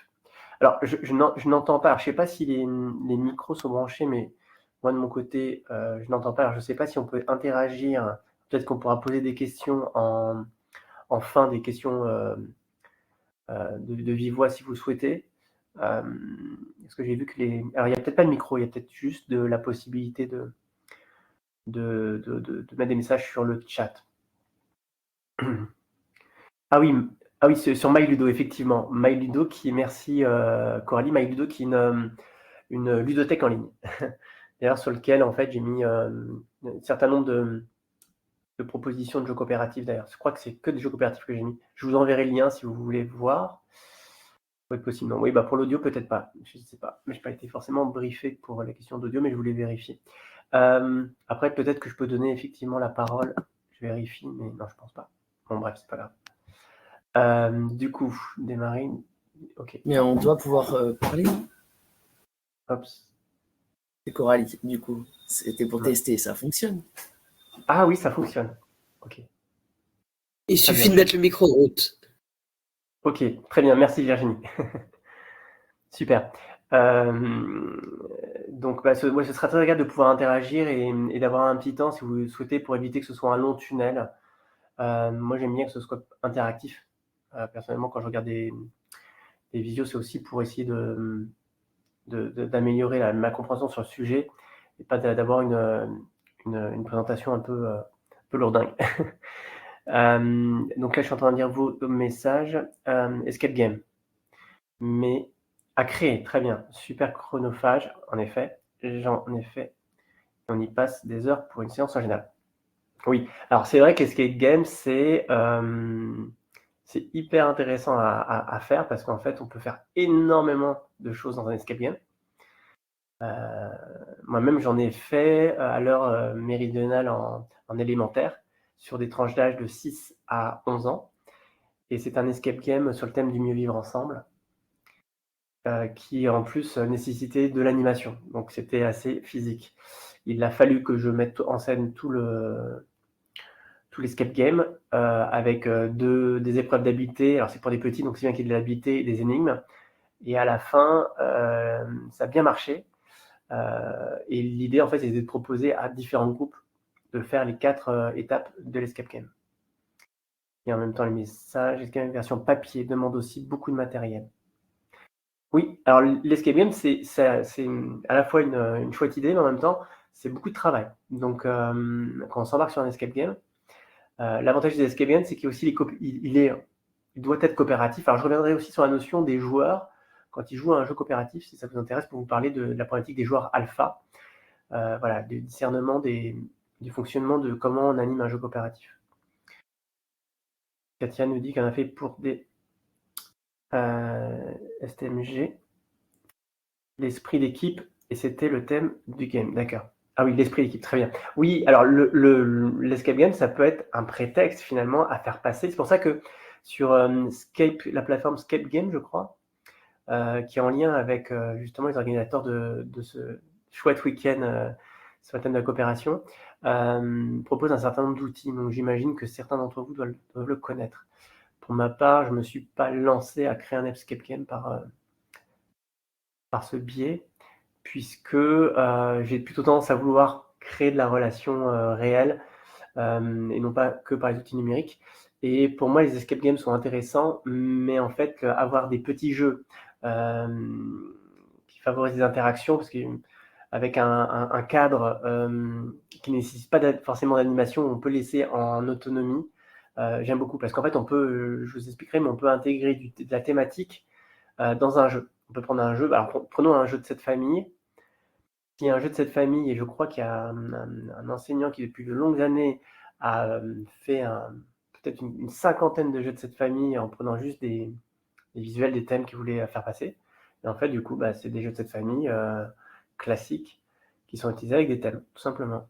Alors, je n'entends pas. Alors, je ne sais pas si les micros sont branchés, mais moi, de mon côté, je n'entends pas. Alors, je ne sais pas si on peut interagir. Peut-être qu'on pourra poser des questions en fin des questions de vive voix si vous le souhaitez. Parce que j'ai vu que alors, il n'y a peut-être pas de micro, il y a peut-être juste de la possibilité de mettre des messages sur le chat. Ah oui, c'est sur MyLudo, effectivement. MyLudo merci Coralie, MyLudo qui est une ludothèque en ligne. D'ailleurs, sur lequel, en fait, j'ai mis un certain nombre de propositions de jeux coopératifs, d'ailleurs. Je crois que c'est que des jeux coopératifs que j'ai mis. Je vous enverrai le lien si vous voulez voir. Ça peut être possible. Non, oui, pour l'audio, peut-être pas. Je ne sais pas. Mais je n'ai pas été forcément briefé pour la question d'audio, mais je voulais vérifier. Après, peut-être que je peux donner effectivement la parole. Je vérifie, mais non, je pense pas. Bon, bref, c'est pas grave. Du coup, démarrer. Ok. Mais on doit pouvoir parler. Hop. C'est Coralie, du coup. C'était pour tester, ça fonctionne. Ah oui, ça fonctionne. Ok. Il suffit de mettre le micro en route. Ok, très bien. Merci Virginie. Super. Donc, ce sera très agréable de pouvoir interagir et d'avoir un petit temps, si vous souhaitez, pour éviter que ce soit un long tunnel. Moi, j'aime bien que ce soit interactif. Personnellement, quand je regarde des visios, c'est aussi pour essayer d'améliorer ma compréhension sur le sujet et pas d'avoir une présentation un peu lourdingue. Donc là, je suis en train de dire vos messages. Escape game. Mais à créer, très bien. Super chronophage, en effet. On y passe des heures pour une séance en général. Oui, alors c'est vrai qu'escape game, c'est hyper intéressant à faire parce qu'en fait, on peut faire énormément de choses dans un escape game. Moi-même, j'en ai fait à l'heure méridionale en élémentaire sur des tranches d'âge de 6 à 11 ans. Et c'est un escape game sur le thème du mieux vivre ensemble qui en plus nécessitait de l'animation. Donc c'était assez physique. Il a fallu que je mette en scène tout l'escape game avec des épreuves d'habileté. Alors c'est pour des petits, donc c'est bien qu'il y ait de l'habileté et des énigmes. Et à la fin, ça a bien marché. Et l'idée, en fait, c'était de proposer à différents groupes de faire les 4 étapes de l'escape game. Et en même temps, les messages, l'escape game version papier demande aussi beaucoup de matériel. Oui, alors l'escape game, c'est à la fois une chouette idée, mais en même temps, c'est beaucoup de travail. Donc, quand on s'embarque sur un escape game, l'avantage des escape games, c'est qu'il aussi il doit être coopératif. Alors, je reviendrai aussi sur la notion des joueurs quand ils jouent à un jeu coopératif, si ça vous intéresse, pour vous parler de la problématique des joueurs alpha, voilà, du discernement du fonctionnement de comment on anime un jeu coopératif. Katia nous dit qu'on a fait pour des STMG, l'esprit d'équipe, et c'était le thème du game, d'accord. Ah oui, l'esprit d'équipe, très bien. Oui, alors l'escape game, ça peut être un prétexte finalement à faire passer. C'est pour ça que sur la plateforme Scape Game, je crois, qui est en lien avec justement les organisateurs de ce chouette week-end sur le thème de la coopération, propose un certain nombre d'outils. Donc j'imagine que certains d'entre vous doivent le connaître. Pour ma part, je ne me suis pas lancé à créer un escape game par ce biais, puisque j'ai plutôt tendance à vouloir créer de la relation réelle et non pas que par les outils numériques. Et pour moi, les escape games sont intéressants, mais en fait, avoir des petits jeux qui favorisent les interactions, parce qu'avec un cadre qui ne nécessite pas forcément d'animation, on peut laisser en autonomie, j'aime beaucoup parce qu'en fait, je vous expliquerai, mais on peut intégrer de la thématique dans un jeu. On peut prendre un jeu, alors prenons un jeu de cette famille. S'il y a un jeu de cette famille, et je crois qu'il y a un enseignant qui, depuis de longues années, a fait peut-être une cinquantaine de jeux de cette famille en prenant juste des visuels, des thèmes qu'il voulait faire passer. Et en fait, du coup, c'est des jeux de cette famille classiques qui sont utilisés avec des thèmes, tout simplement.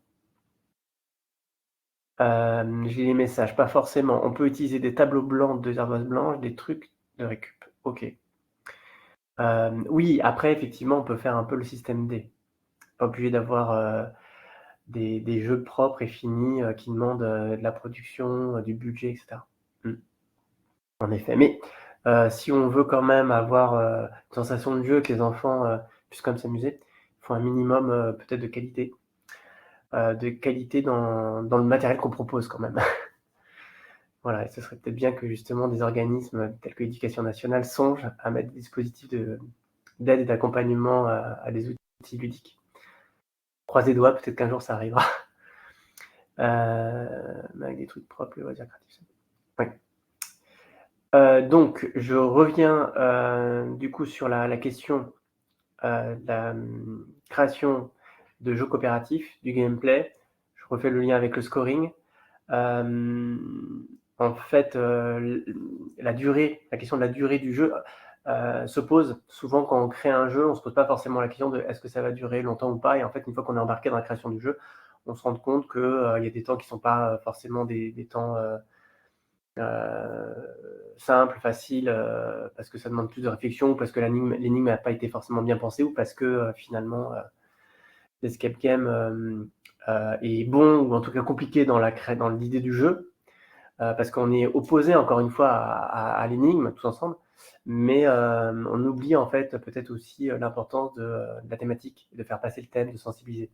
J'ai les messages, pas forcément. On peut utiliser des tableaux blancs, des ardoises blanches, des trucs de récup. Ok. Oui, après, effectivement, on peut faire un peu le système D. Pas obligé d'avoir des jeux propres et finis qui demandent de la production, du budget, etc. En effet. Mais si on veut quand même avoir une sensation de jeu, que les enfants puissent quand même s'amuser, il faut un minimum peut-être de qualité dans le matériel qu'on propose quand même. Voilà, et ce serait peut-être bien que justement des organismes tels que l'Éducation nationale songent à mettre des dispositifs d'aide et d'accompagnement à des outils ludiques. Croisez les doigts, peut-être qu'un jour ça arrivera. Avec des trucs propres, les loisirs créatifs. Ouais. Donc, je reviens du coup sur la question de la création de jeux coopératifs, du gameplay. Je refais le lien avec le scoring. En fait, la question de la durée du jeu se pose souvent quand on crée un jeu. On ne se pose pas forcément la question de est-ce que ça va durer longtemps ou pas. Et en fait, une fois qu'on est embarqué dans la création du jeu, on se rend compte qu'il y a des temps qui ne sont pas forcément des temps simples, faciles, parce que ça demande plus de réflexion, ou parce que l'énigme n'a pas été forcément bien pensée, ou parce que finalement l'escape game est bon, ou en tout cas compliqué dans l'idée du jeu, parce qu'on est opposé encore une fois à l'énigme tous ensemble, mais on oublie en fait peut-être aussi l'importance de la thématique, de faire passer le thème, de sensibiliser.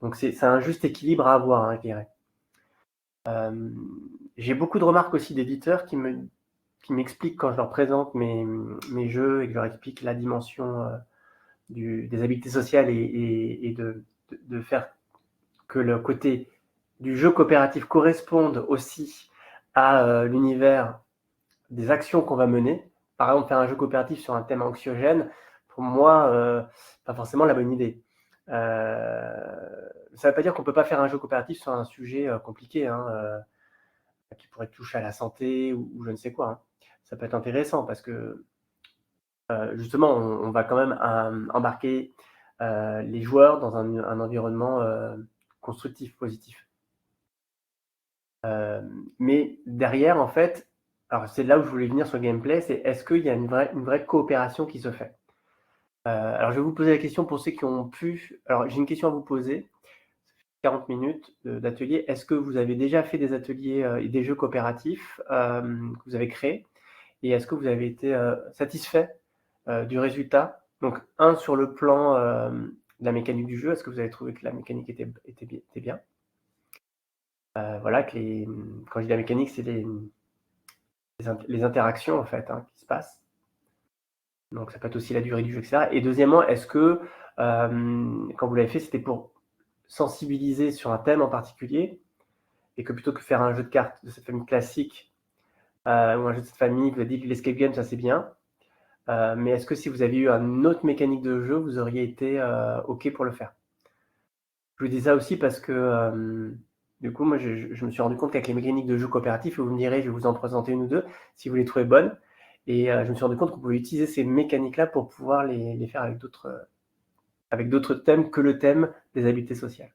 Donc c'est un juste équilibre à avoir, hein, je dirais. J'ai beaucoup de remarques aussi d'éditeurs qui m'expliquent quand je leur présente mes jeux et que je leur explique la dimension des habiletés sociales et de faire que le côté du jeu coopératif corresponde aussi à l'univers des actions qu'on va mener. Par exemple, faire un jeu coopératif sur un thème anxiogène, pour moi, pas forcément la bonne idée. Ça ne veut pas dire qu'on ne peut pas faire un jeu coopératif sur un sujet compliqué, hein, qui pourrait toucher à la santé ou je ne sais quoi. Hein. Ça peut être intéressant parce que justement, on va quand même embarquer les joueurs dans un environnement constructif, positif. Mais derrière, en fait, alors c'est là où je voulais venir sur le gameplay, c'est est-ce qu'il y a une vraie coopération qui se fait. Alors je vais vous poser la question pour ceux qui ont pu. Alors j'ai une question à vous poser. 40 minutes d'atelier. Est-ce que vous avez déjà fait des ateliers et des jeux coopératifs que vous avez créés? Et est-ce que vous avez été satisfait du résultat? Donc, sur le plan de la mécanique du jeu, est-ce que vous avez trouvé que la mécanique était bien? Voilà, quand je dis la mécanique, c'est les interactions en fait qui se passent. Donc, ça peut être aussi la durée du jeu, etc. Et deuxièmement, est-ce que quand vous l'avez fait, c'était pour sensibiliser sur un thème en particulier et que plutôt que faire un jeu de cartes de cette famille classique ou un jeu de cette famille, vous avez dit que l'escape game, ça c'est bien. Mais est-ce que si vous aviez eu une autre mécanique de jeu, vous auriez été OK pour le faire? Je vous dis ça aussi parce que du coup, moi, je me suis rendu compte qu'avec les mécaniques de jeu coopératif, vous me direz, je vais vous en présenter une ou deux, si vous les trouvez bonnes. Et je me suis rendu compte qu'on pouvait utiliser ces mécaniques-là pour pouvoir les faire avec d'autres thèmes que le thème des habiletés sociales.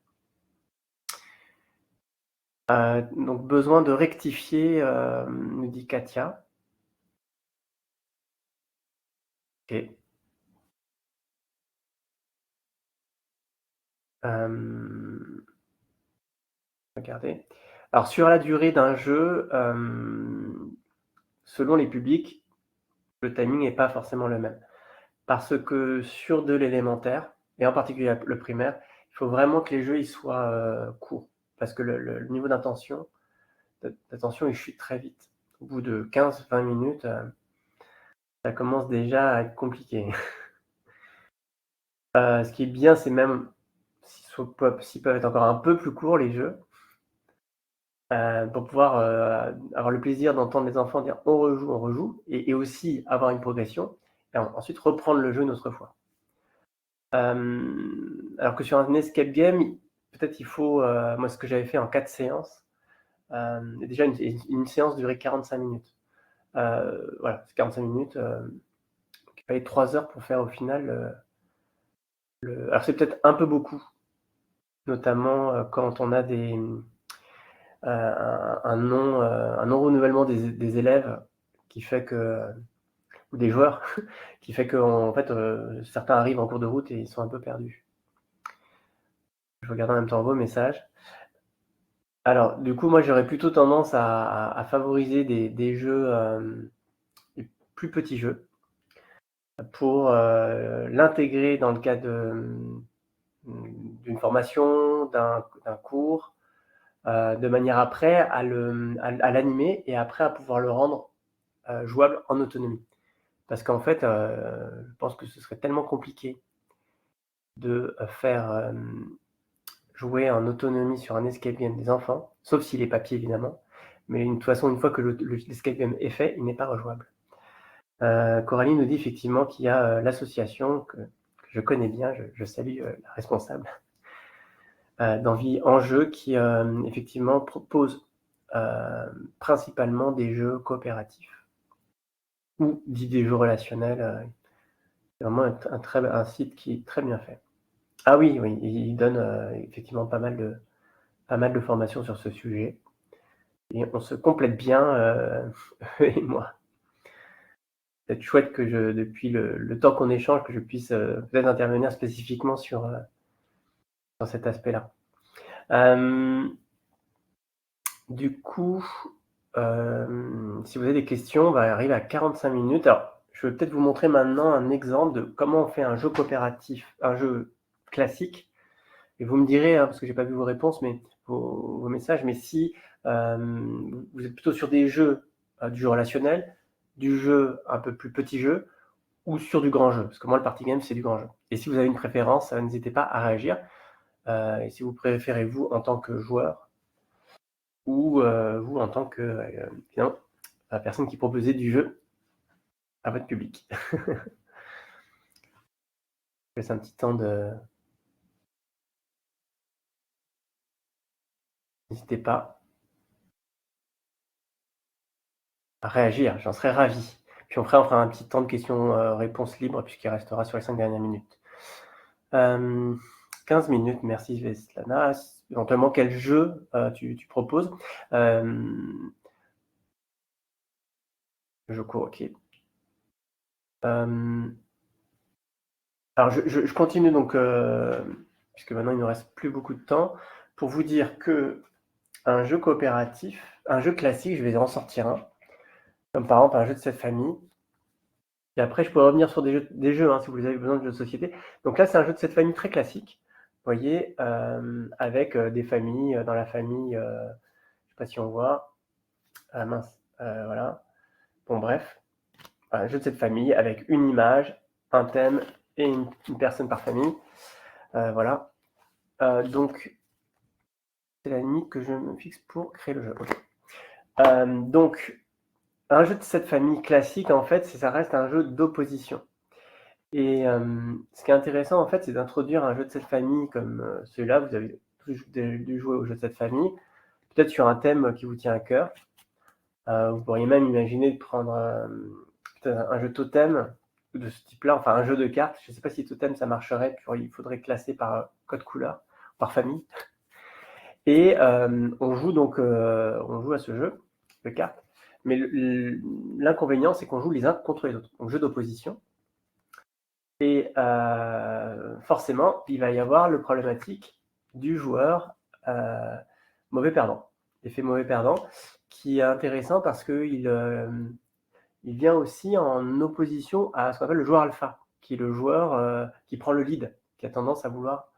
Donc, besoin de rectifier, nous dit Katia. OK. Regardez. Alors, sur la durée d'un jeu, selon les publics, le timing n'est pas forcément le même. Parce que sur de l'élémentaire, et en particulier le primaire, il faut vraiment que les jeux ils soient courts. Parce que le niveau d'attention, il chute très vite. Au bout de 15-20 minutes, ça commence déjà à être compliqué. Ce qui est bien, c'est même s'ils peuvent être encore un peu plus courts, les jeux. pour pouvoir avoir le plaisir d'entendre les enfants dire on rejoue, et aussi avoir une progression, et ensuite reprendre le jeu une autre fois. Alors que sur un escape game, peut-être il faut, moi ce que j'avais fait en 4 séances, déjà une séance durait 45 minutes. Voilà, c'est 45 minutes, il fallait 3 heures pour faire au final alors c'est peut-être un peu beaucoup, notamment quand on a un non-renouvellement des élèves qui fait que, ou des joueurs, qui fait que en fait, certains arrivent en cours de route et ils sont un peu perdus. Je regarde en même temps vos messages. Alors, du coup, moi, j'aurais plutôt tendance à favoriser des jeux, des plus petits jeux, pour l'intégrer dans le cadre d'une formation, d'un cours, de manière après à l'animer et après à pouvoir le rendre jouable en autonomie. Parce qu'en fait, je pense que ce serait tellement compliqué de faire jouer en autonomie sur un escape game des enfants, sauf s'il est papier évidemment, mais de toute façon, une fois que l'escape game est fait, il n'est pas rejouable. Coralie nous dit effectivement qu'il y a l'association que je connais bien, je salue la responsable d'Envie en jeu, qui effectivement propose principalement des jeux coopératifs ou des jeux relationnels. C'est vraiment un site qui est très bien fait. Ah oui, il donne effectivement pas mal de formations sur ce sujet. Et on se complète bien, eux et moi. C'est chouette que depuis le temps qu'on échange, que je puisse peut-être intervenir spécifiquement sur cet aspect-là. Du coup, si vous avez des questions, on va arriver à 45 minutes. Alors, je vais peut-être vous montrer maintenant un exemple de comment on fait un jeu coopératif, un jeu classique. Et vous me direz, parce que j'ai pas vu vos réponses, mais vos messages, mais si vous êtes plutôt sur des jeux, du jeu relationnel, du jeu un peu plus petit jeu, ou sur du grand jeu, parce que moi le party game c'est du grand jeu. Et si vous avez une préférence, n'hésitez pas à réagir. Et si vous préférez vous en tant que joueur, ou vous en tant que la personne qui proposait du jeu à votre public. Je laisse un petit temps de... N'hésitez pas à réagir, j'en serais ravi. Puis on fera un petit temps de questions-réponses libres, puisqu'il restera sur les 5 dernières minutes. 15 minutes, merci Svetlana. Éventuellement, quel jeu tu proposes? Je cours, ok. Alors, je continue donc, puisque maintenant il ne nous reste plus beaucoup de temps, pour vous dire que un jeu coopératif, un jeu classique, je vais en sortir un, comme par exemple un jeu de cette famille. Et après, je pourrais revenir sur des jeux si vous avez besoin de jeux de société. Donc là, c'est un jeu de cette famille très classique, vous voyez, avec des familles, dans la famille, je ne sais pas si on voit, mince, voilà. Bon, bref, un jeu de cette famille avec une image, un thème et une personne par famille. Voilà. Donc, c'est la limite que je me fixe pour créer le jeu. Okay. Donc, un jeu de cette famille classique, en fait, ça reste un jeu d'opposition. Et ce qui est intéressant, en fait, c'est d'introduire un jeu de cette famille comme celui-là. Vous avez tous dû jouer au jeu de cette famille, peut-être sur un thème qui vous tient à cœur. Vous pourriez même imaginer de prendre un jeu totem de ce type-là, enfin un jeu de cartes. Je ne sais pas si totem ça marcherait, puis il faudrait classer par code couleur, par famille. Et on joue à ce jeu de cartes. Mais l'inconvénient, c'est qu'on joue les uns contre les autres. Donc jeu d'opposition. Et forcément, il va y avoir le problématique du joueur mauvais perdant. L'effet mauvais perdant, qui est intéressant parce qu'il vient aussi en opposition à ce qu'on appelle le joueur alpha, qui est le joueur qui prend le lead, qui a tendance à vouloir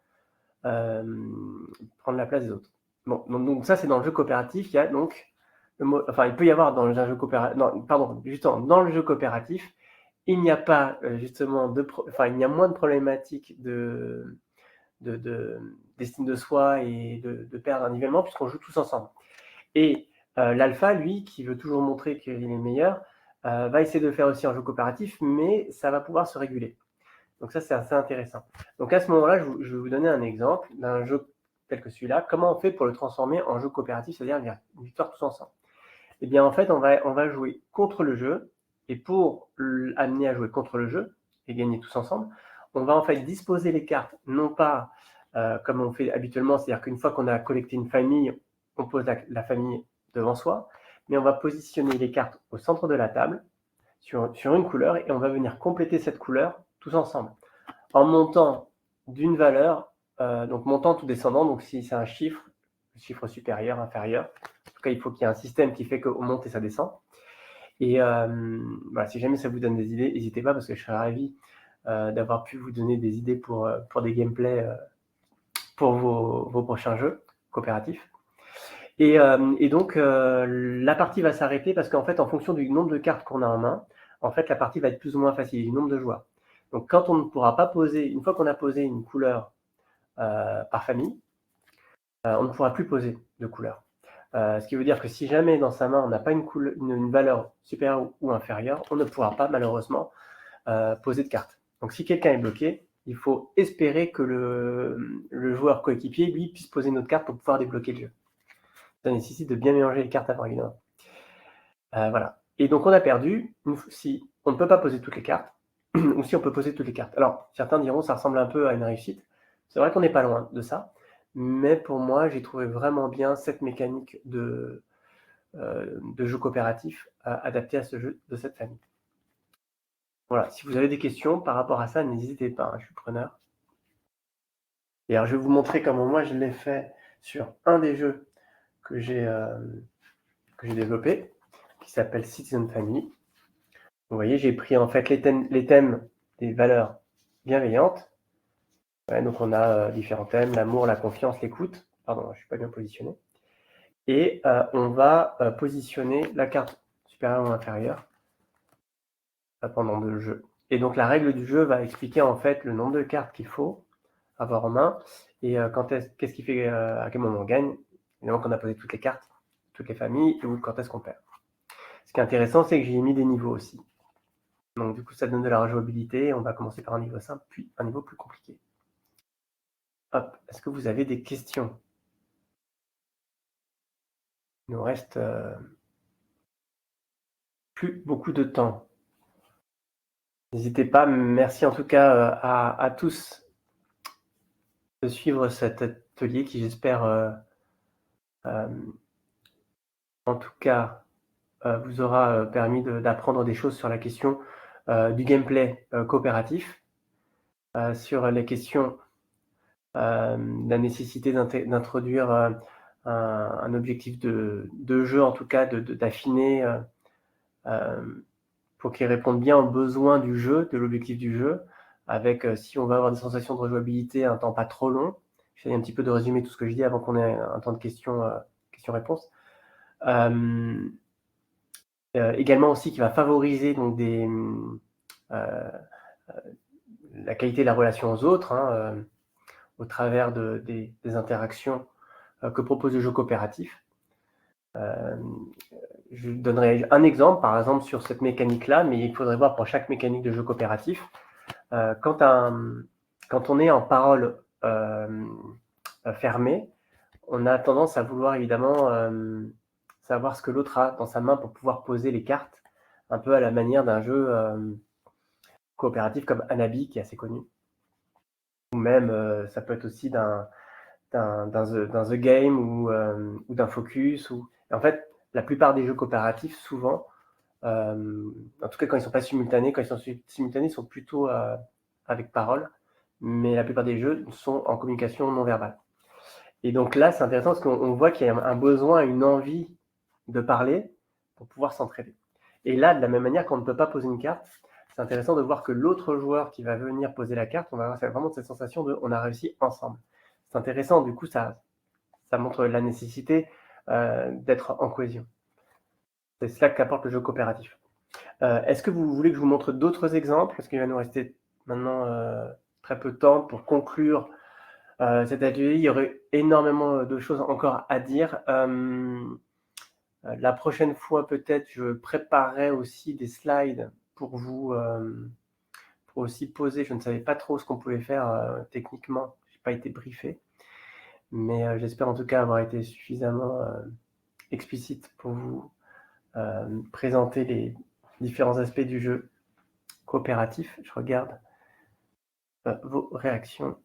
prendre la place des autres. Bon, donc ça, c'est dans le jeu coopératif. Il y a donc il peut y avoir dans un jeu coopératif. Non, pardon, justement, dans le jeu coopératif, il n'y a pas justement il y a moins de problématiques d'estime de soi et de perdre un nivellement puisqu'on joue tous ensemble. Et l'alpha, lui, qui veut toujours montrer qu'il est meilleur, va essayer de le faire aussi en jeu coopératif, mais ça va pouvoir se réguler. Donc ça, c'est assez intéressant. Donc à ce moment-là, je vais vous donner un exemple d'un jeu tel que celui-là. Comment on fait pour le transformer en jeu coopératif, c'est-à-dire une victoire tous ensemble? Eh bien, en fait, on va jouer contre le jeu, et pour l'amener à jouer contre le jeu et gagner tous ensemble, on va en fait disposer les cartes, non pas comme on fait habituellement, c'est-à-dire qu'une fois qu'on a collecté une famille, on pose la famille devant soi, mais on va positionner les cartes au centre de la table, sur une couleur, et on va venir compléter cette couleur tous ensemble, en montant d'une valeur, donc montant tout descendant, donc si c'est un chiffre supérieur, inférieur, en tout cas il faut qu'il y ait un système qui fait qu'au monte et ça descend. Et voilà, si jamais ça vous donne des idées, n'hésitez pas, parce que je serais ravi d'avoir pu vous donner des idées pour des gameplays pour vos prochains jeux coopératifs. Et donc la partie va s'arrêter parce qu'en fait, en fonction du nombre de cartes qu'on a en main, en fait, la partie va être plus ou moins facile, du nombre de joueurs. Donc quand on ne pourra pas poser, une fois qu'on a posé une couleur par famille, on ne pourra plus poser de couleur. Ce qui veut dire que si jamais dans sa main on n'a pas une valeur supérieure ou inférieure, on ne pourra pas malheureusement poser de carte. Donc si quelqu'un est bloqué, il faut espérer que le joueur coéquipier, lui, puisse poser une autre carte pour pouvoir débloquer le jeu. Ça nécessite de bien mélanger les cartes avant, évidemment. Voilà. Et donc on a perdu si on ne peut pas poser toutes les cartes, ou si on peut poser toutes les cartes. Alors, certains diront ça ressemble un peu à une réussite. C'est vrai qu'on n'est pas loin de ça, mais pour moi, j'ai trouvé vraiment bien cette mécanique de jeu coopératif adapté à ce jeu de cette famille. Voilà, si vous avez des questions par rapport à ça, n'hésitez pas, hein, je suis preneur. Et alors, je vais vous montrer comment moi je l'ai fait sur un des jeux que j'ai développé, qui s'appelle Citizen Family. Vous voyez, j'ai pris en fait les thèmes des valeurs bienveillantes. Ouais, donc on a différents thèmes, l'amour, la confiance, l'écoute. Pardon, je ne suis pas bien positionné. Et on va positionner la carte supérieure ou inférieure pendant le jeu. Et donc la règle du jeu va expliquer en fait le nombre de cartes qu'il faut avoir en main et qu'est-ce qui fait à quel moment on gagne. Évidemment qu'on a posé toutes les cartes, toutes les familles, ou quand est-ce qu'on perd. Ce qui est intéressant, c'est que j'ai mis des niveaux aussi. Donc du coup, ça donne de la rejouabilité. On va commencer par un niveau simple, puis un niveau plus compliqué. Hop, est-ce que vous avez des questions? Il nous reste plus beaucoup de temps. N'hésitez pas, merci en tout cas à tous de suivre cet atelier qui, j'espère, en tout cas, vous aura permis d'apprendre des choses sur la question du gameplay coopératif, sur les questions de la nécessité d'introduire un objectif de jeu, en tout cas d'affiner pour qu'il réponde bien aux besoins du jeu, de l'objectif du jeu, avec si on va avoir des sensations de rejouabilité, un temps pas trop long. J'essaie un petit peu de résumer tout ce que je dis avant qu'on ait un temps de questions-réponses. Également aussi qui va favoriser donc la qualité de la relation aux autres, hein, au travers des interactions que propose le jeu coopératif. Je donnerai un exemple, par exemple, sur cette mécanique-là, mais il faudrait voir pour chaque mécanique de jeu coopératif. Quand on est en parole fermée, on a tendance à vouloir évidemment savoir ce que l'autre a dans sa main pour pouvoir poser les cartes, un peu à la manière d'un jeu coopératif comme Hanabi, qui est assez connu. Ou même, ça peut être aussi d'un The Game ou d'un Focus. En fait, la plupart des jeux coopératifs, souvent, en tout cas quand ils ne sont pas simultanés, quand ils sont simultanés, ils sont plutôt avec parole, mais la plupart des jeux sont en communication non verbale. Et donc là, c'est intéressant parce qu'on voit qu'il y a un besoin, une envie de parler pour pouvoir s'entraider. Et là, de la même manière qu'on ne peut pas poser une carte, c'est intéressant de voir que l'autre joueur qui va venir poser la carte, on va avoir vraiment cette sensation de on a réussi ensemble. C'est intéressant, du coup, ça montre la nécessité d'être en cohésion. C'est cela qu'apporte le jeu coopératif. Est-ce que vous voulez que je vous montre d'autres exemples? Parce qu'il va nous rester maintenant très peu de temps pour conclure cet atelier. Il y aurait énormément de choses encore à dire. La prochaine fois, peut-être, je préparerai aussi des slides pour vous, pour aussi poser. Je ne savais pas trop ce qu'on pouvait faire, techniquement. J'ai pas été briefé, mais j'espère en tout cas avoir été suffisamment, explicite pour vous, présenter les différents aspects du jeu coopératif. Je regarde, vos réactions.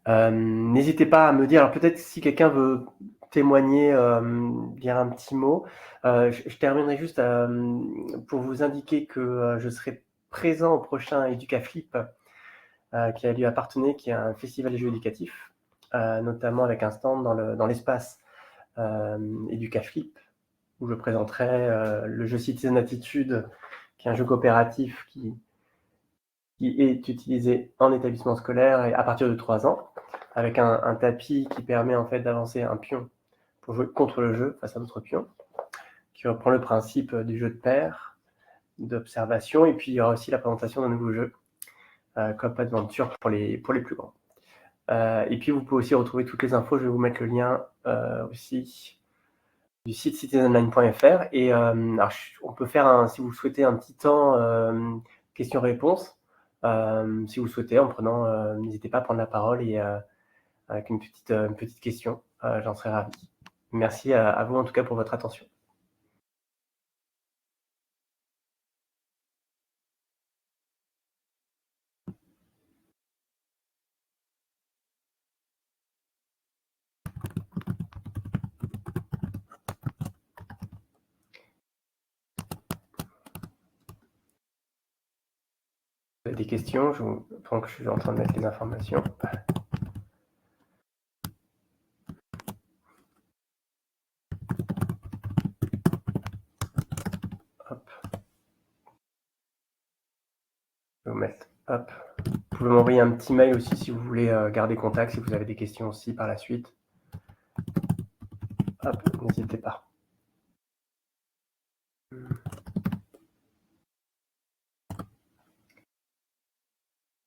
N'hésitez pas à me dire, alors peut-être si quelqu'un veut témoigner, dire un petit mot. Je terminerai juste, pour vous indiquer que, je serai présent au prochain EducaFlip, qui a lieu à Parthenay, qui est un festival des jeux éducatifs, notamment avec un stand dans l'espace EducaFlip, où je présenterai le jeu Citizen Attitude, qui est un jeu coopératif qui est utilisé en établissement scolaire et à partir de 3 ans, avec un tapis qui permet en fait d'avancer un pion pour jouer contre le jeu face à d'autres pions, qui reprend le principe du jeu de paire, d'observation, et puis il y aura aussi la présentation d'un nouveau jeu, Coop Adventure pour les plus grands. Et puis vous pouvez aussi retrouver toutes les infos, je vais vous mettre le lien aussi du site citizenline.fr, et alors on peut faire, si vous souhaitez, un petit temps questions-réponses, si vous le souhaitez, en prenant, n'hésitez pas à prendre la parole et avec une petite question, j'en serais ravi. Merci à vous en tout cas pour votre attention. Vous avez des questions? Pendant que je suis en train de mettre les informations. Hop. Je vais vous mettre. Hop. Vous pouvez m'envoyer un petit mail aussi si vous voulez garder contact, si vous avez des questions aussi par la suite. Hop, n'hésitez pas.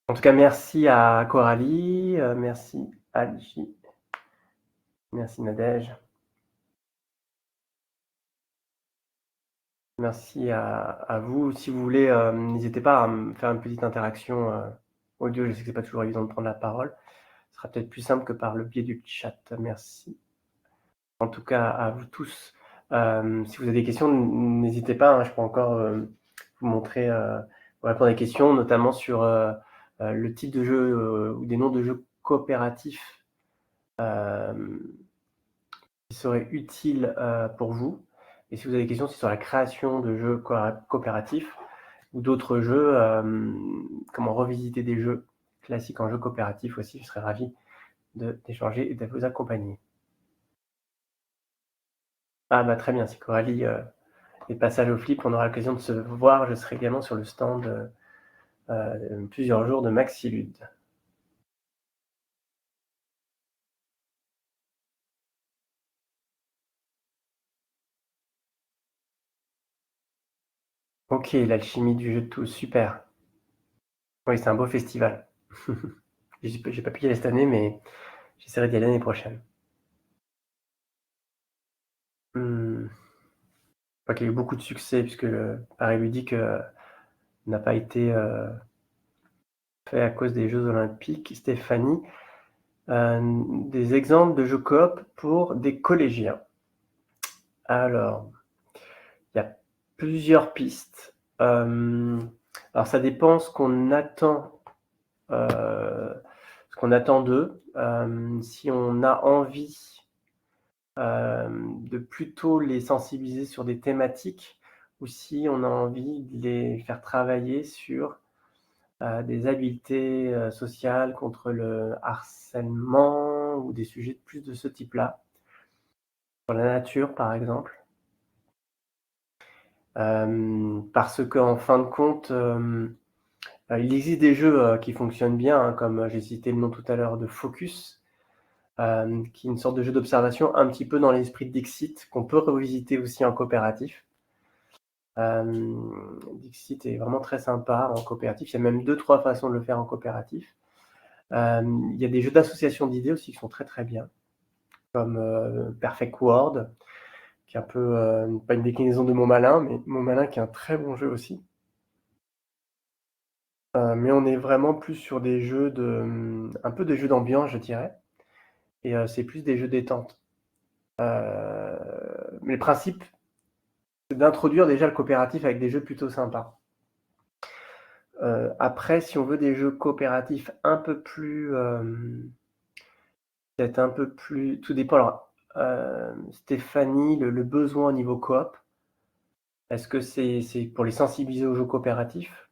En tout cas, merci à Coralie, merci Alji, merci Nadège. Merci à vous. Si vous voulez, n'hésitez pas à me faire une petite interaction audio. Je sais que c'est pas toujours évident de prendre la parole. Ce sera peut-être plus simple que par le biais du chat. Merci. En tout cas, à vous tous. Si vous avez des questions, n'hésitez pas, hein, je peux encore vous montrer, vous répondre à des questions, notamment sur le type de jeu ou des noms de jeux coopératifs qui seraient utiles pour vous. Et si vous avez des questions sur la création de jeux coopératifs ou d'autres jeux, comment revisiter des jeux classiques en jeu coopératif aussi, je serais ravi d'échanger et de vous accompagner. Ah bah très bien, si Coralie est passage au flip, on aura l'occasion de se voir. Je serai également sur le stand plusieurs jours de Maxilud. Ok, l'alchimie du jeu de tous, super. Oui, c'est un beau festival. J'ai pas pu y aller cette année, mais j'essaierai d'y aller l'année prochaine. Je crois qu'il y a eu beaucoup de succès, puisque le Paris Ludique n'a pas été fait à cause des Jeux Olympiques. Stéphanie, des exemples de jeux coop pour des collégiens. Alors, il y a plusieurs pistes. Alors ça dépend ce qu'on attend d'eux. Si on a envie de plutôt les sensibiliser sur des thématiques, ou si on a envie de les faire travailler sur des habiletés sociales contre le harcèlement ou des sujets plus de ce type-là. Sur la nature, par exemple. Parce qu'en fin de compte, il existe des jeux qui fonctionnent bien, hein, comme j'ai cité le nom tout à l'heure de Focus, qui est une sorte de jeu d'observation un petit peu dans l'esprit de Dixit, qu'on peut revisiter aussi en coopératif. Dixit est vraiment très sympa en coopératif. Il y a même 2-3 façons de le faire en coopératif. Il y a des jeux d'association d'idées aussi qui sont très très bien. comme Perfect World, qui est un peu, pas une déclinaison de Mon Malin, mais Mon Malin qui est un très bon jeu aussi. Mais on est vraiment plus sur des jeux un peu des jeux d'ambiance, je dirais, et c'est plus des jeux détente. Mais le principe, c'est d'introduire déjà le coopératif avec des jeux plutôt sympas. Après, si on veut des jeux coopératifs un peu plus, peut-être un peu plus, tout dépend. Alors, Stéphanie, le besoin au niveau coop, est-ce que c'est pour les sensibiliser aux jeux coopératifs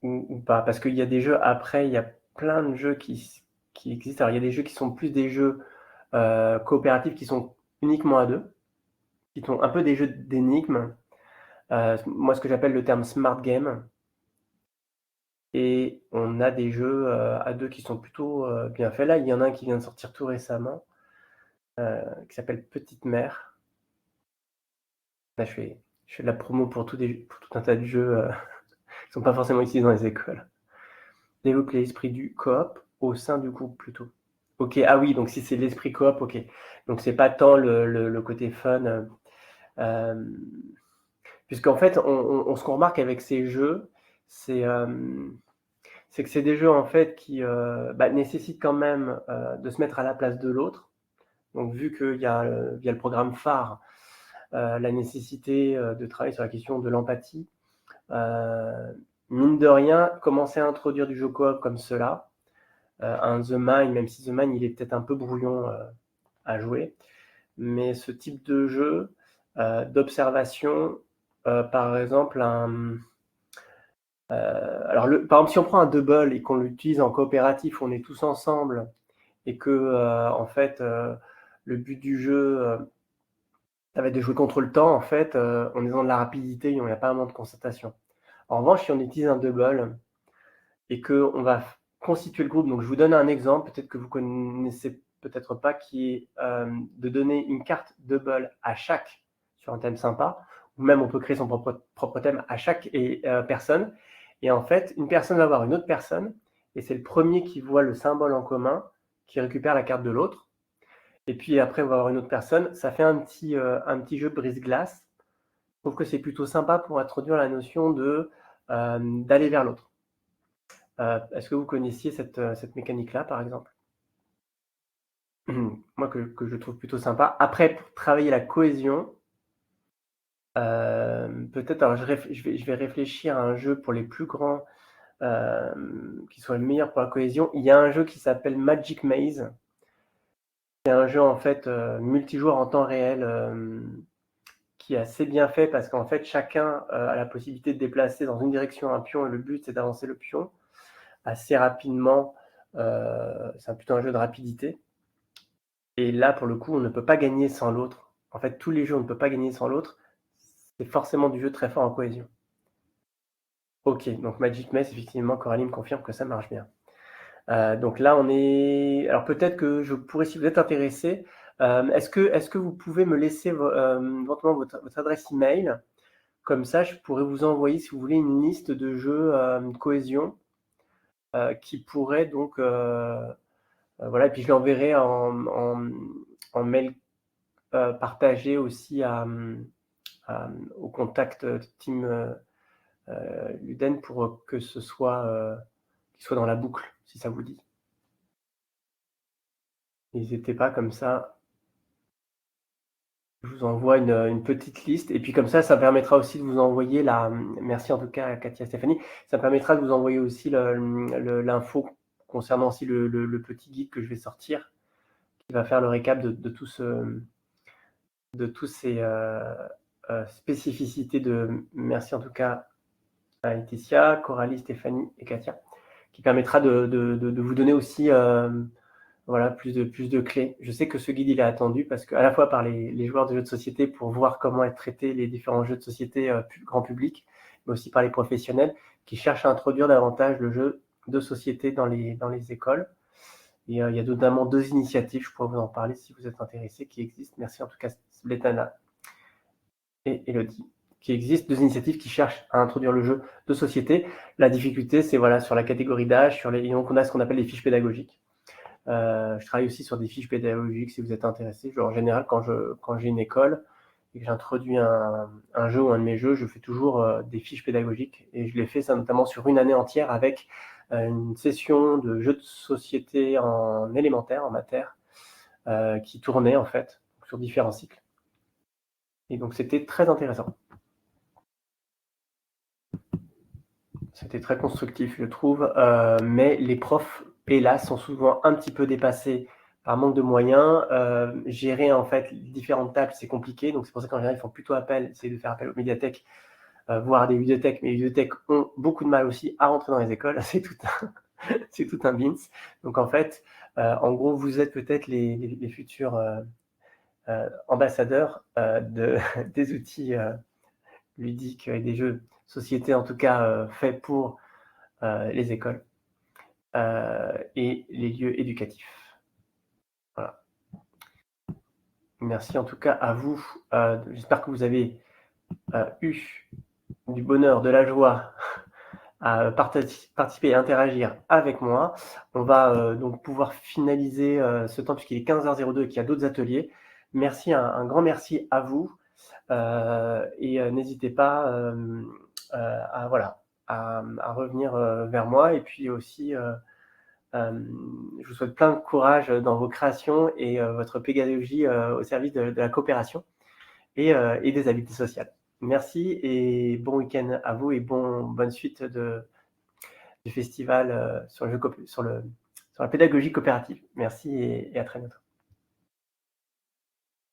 ou pas? Parce qu'il y a des jeux, après, il y a plein de jeux qui existent. Alors, il y a des jeux qui sont plus des jeux coopératifs qui sont uniquement à deux, qui sont un peu des jeux d'énigmes. Moi, ce que j'appelle le terme smart game. Et on a des jeux à deux qui sont plutôt bien faits. Là, il y en a un qui vient de sortir tout récemment, qui s'appelle Petite Mère. Là, je fais de la promo pour tout un tas de jeux qui ne sont pas forcément utilisés dans les écoles. Développer l'esprit du coop au sein du groupe plutôt. Ok, ah oui, donc si c'est l'esprit coop, ok. Donc c'est pas tant le côté fun. Puisqu'en fait, ce qu'on remarque avec ces jeux, c'est que c'est des jeux en fait qui nécessitent quand même de se mettre à la place de l'autre. Donc vu qu'il y a via le programme phare la nécessité de travailler sur la question de l'empathie, mine de rien, commencer à introduire du jeu coop comme cela, un The Mind, même si The Mind il est peut-être un peu brouillon à jouer, mais ce type de jeu d'observation, par exemple alors par exemple si on prend un double et qu'on l'utilise en coopératif, on est tous ensemble et que en fait le but du jeu ça va être de jouer contre le temps en fait, en ayant de la rapidité et il n'y a pas un moment de constatation. En revanche, si on utilise un double et qu'on va constituer le groupe, donc je vous donne un exemple, peut-être que vous connaissez peut-être pas, qui est de donner une carte double à chaque sur un thème sympa, ou même on peut créer son propre thème à chaque personne. Et en fait, une personne va voir une autre personne, et c'est le premier qui voit le symbole en commun qui récupère la carte de l'autre. Et puis après, on va avoir une autre personne. Ça fait un petit jeu brise-glace. Je trouve que c'est plutôt sympa pour introduire la notion d'aller vers l'autre. Est-ce que vous connaissiez cette mécanique-là, par exemple? Moi, que je trouve plutôt sympa. Après, pour travailler la cohésion, peut-être, alors je vais réfléchir à un jeu pour les plus grands qui soit le meilleur pour la cohésion. Il y a un jeu qui s'appelle Magic Maze. C'est un jeu en fait multijoueur en temps réel qui est assez bien fait parce qu'en fait chacun a la possibilité de déplacer dans une direction un pion et le but c'est d'avancer le pion assez rapidement. C'est plutôt un jeu de rapidité. Et là pour le coup on ne peut pas gagner sans l'autre. En fait tous les jeux on ne peut pas gagner sans l'autre. C'est forcément du jeu très fort en cohésion. Ok, donc Magic Maze, effectivement Coralie me confirme que ça marche bien. Donc là, on est. Alors peut-être que je pourrais, si vous êtes intéressé, est-ce que vous pouvez me laisser éventuellement votre adresse email? Comme ça, je pourrais vous envoyer, si vous voulez, une liste de jeux cohésion qui pourraient donc. Voilà, et puis je l'enverrai en mail partagé aussi au contact team Luden pour que ce soit qu'il soit dans la boucle, si ça vous dit. N'hésitez pas, comme ça, je vous envoie une petite liste. Et puis comme ça permettra aussi de vous envoyer merci en tout cas à Katia et Stéphanie, ça permettra de vous envoyer aussi l'info concernant aussi le petit guide que je vais sortir, qui va faire le récap de tous ces spécificités merci en tout cas à Laetitia, Coralie, Stéphanie et Katia, qui permettra de vous donner aussi voilà, plus de clés. Je sais que ce guide il est attendu parce qu'à la fois par les joueurs de jeux de société pour voir comment être traités les différents jeux de société grand public, mais aussi par les professionnels qui cherchent à introduire davantage le jeu de société dans les écoles. Et il y a notamment 2 initiatives, je pourrais vous en parler si vous êtes intéressés, qui existent. Merci en tout cas Slétana et Elodie, qui existent 2 initiatives qui cherchent à introduire le jeu de société. La difficulté, c'est voilà, sur la catégorie d'âge, donc on a ce qu'on appelle les fiches pédagogiques. Je travaille aussi sur des fiches pédagogiques si vous êtes intéressé. En général, quand j'ai une école et que j'introduis un jeu ou un de mes jeux, je fais toujours des fiches pédagogiques et je l'ai fait ça notamment sur une année entière avec une session de jeux de société en élémentaire, en mater, qui tournait en fait sur différents cycles. Et donc c'était très intéressant. C'était très constructif, je trouve, mais les profs, hélas, sont souvent un petit peu dépassés par manque de moyens. Gérer en fait différentes tables, c'est compliqué, donc c'est pour ça qu'en général, ils font plutôt essayer de faire appel aux médiathèques, voire à des bibliothèques, mais les bibliothèques ont beaucoup de mal aussi à rentrer dans les écoles, c'est tout un bins. Donc en fait, en gros, vous êtes peut-être les futurs ambassadeurs des outils ludiques et des jeux société, en tout cas faits pour les écoles et les lieux éducatifs. Voilà. Merci en tout cas à vous. J'espère que vous avez eu du bonheur, de la joie à participer et interagir avec moi. On va donc pouvoir finaliser ce temps puisqu'il est 15h02 et qu'il y a d'autres ateliers. Merci, un grand merci à vous et n'hésitez pas à revenir vers moi et puis aussi je vous souhaite plein de courage dans vos créations et votre pédagogie au service de la coopération et des habiletés sociales. Merci et bon week-end à vous et bonne suite du festival sur la pédagogie coopérative. Merci et à très bientôt.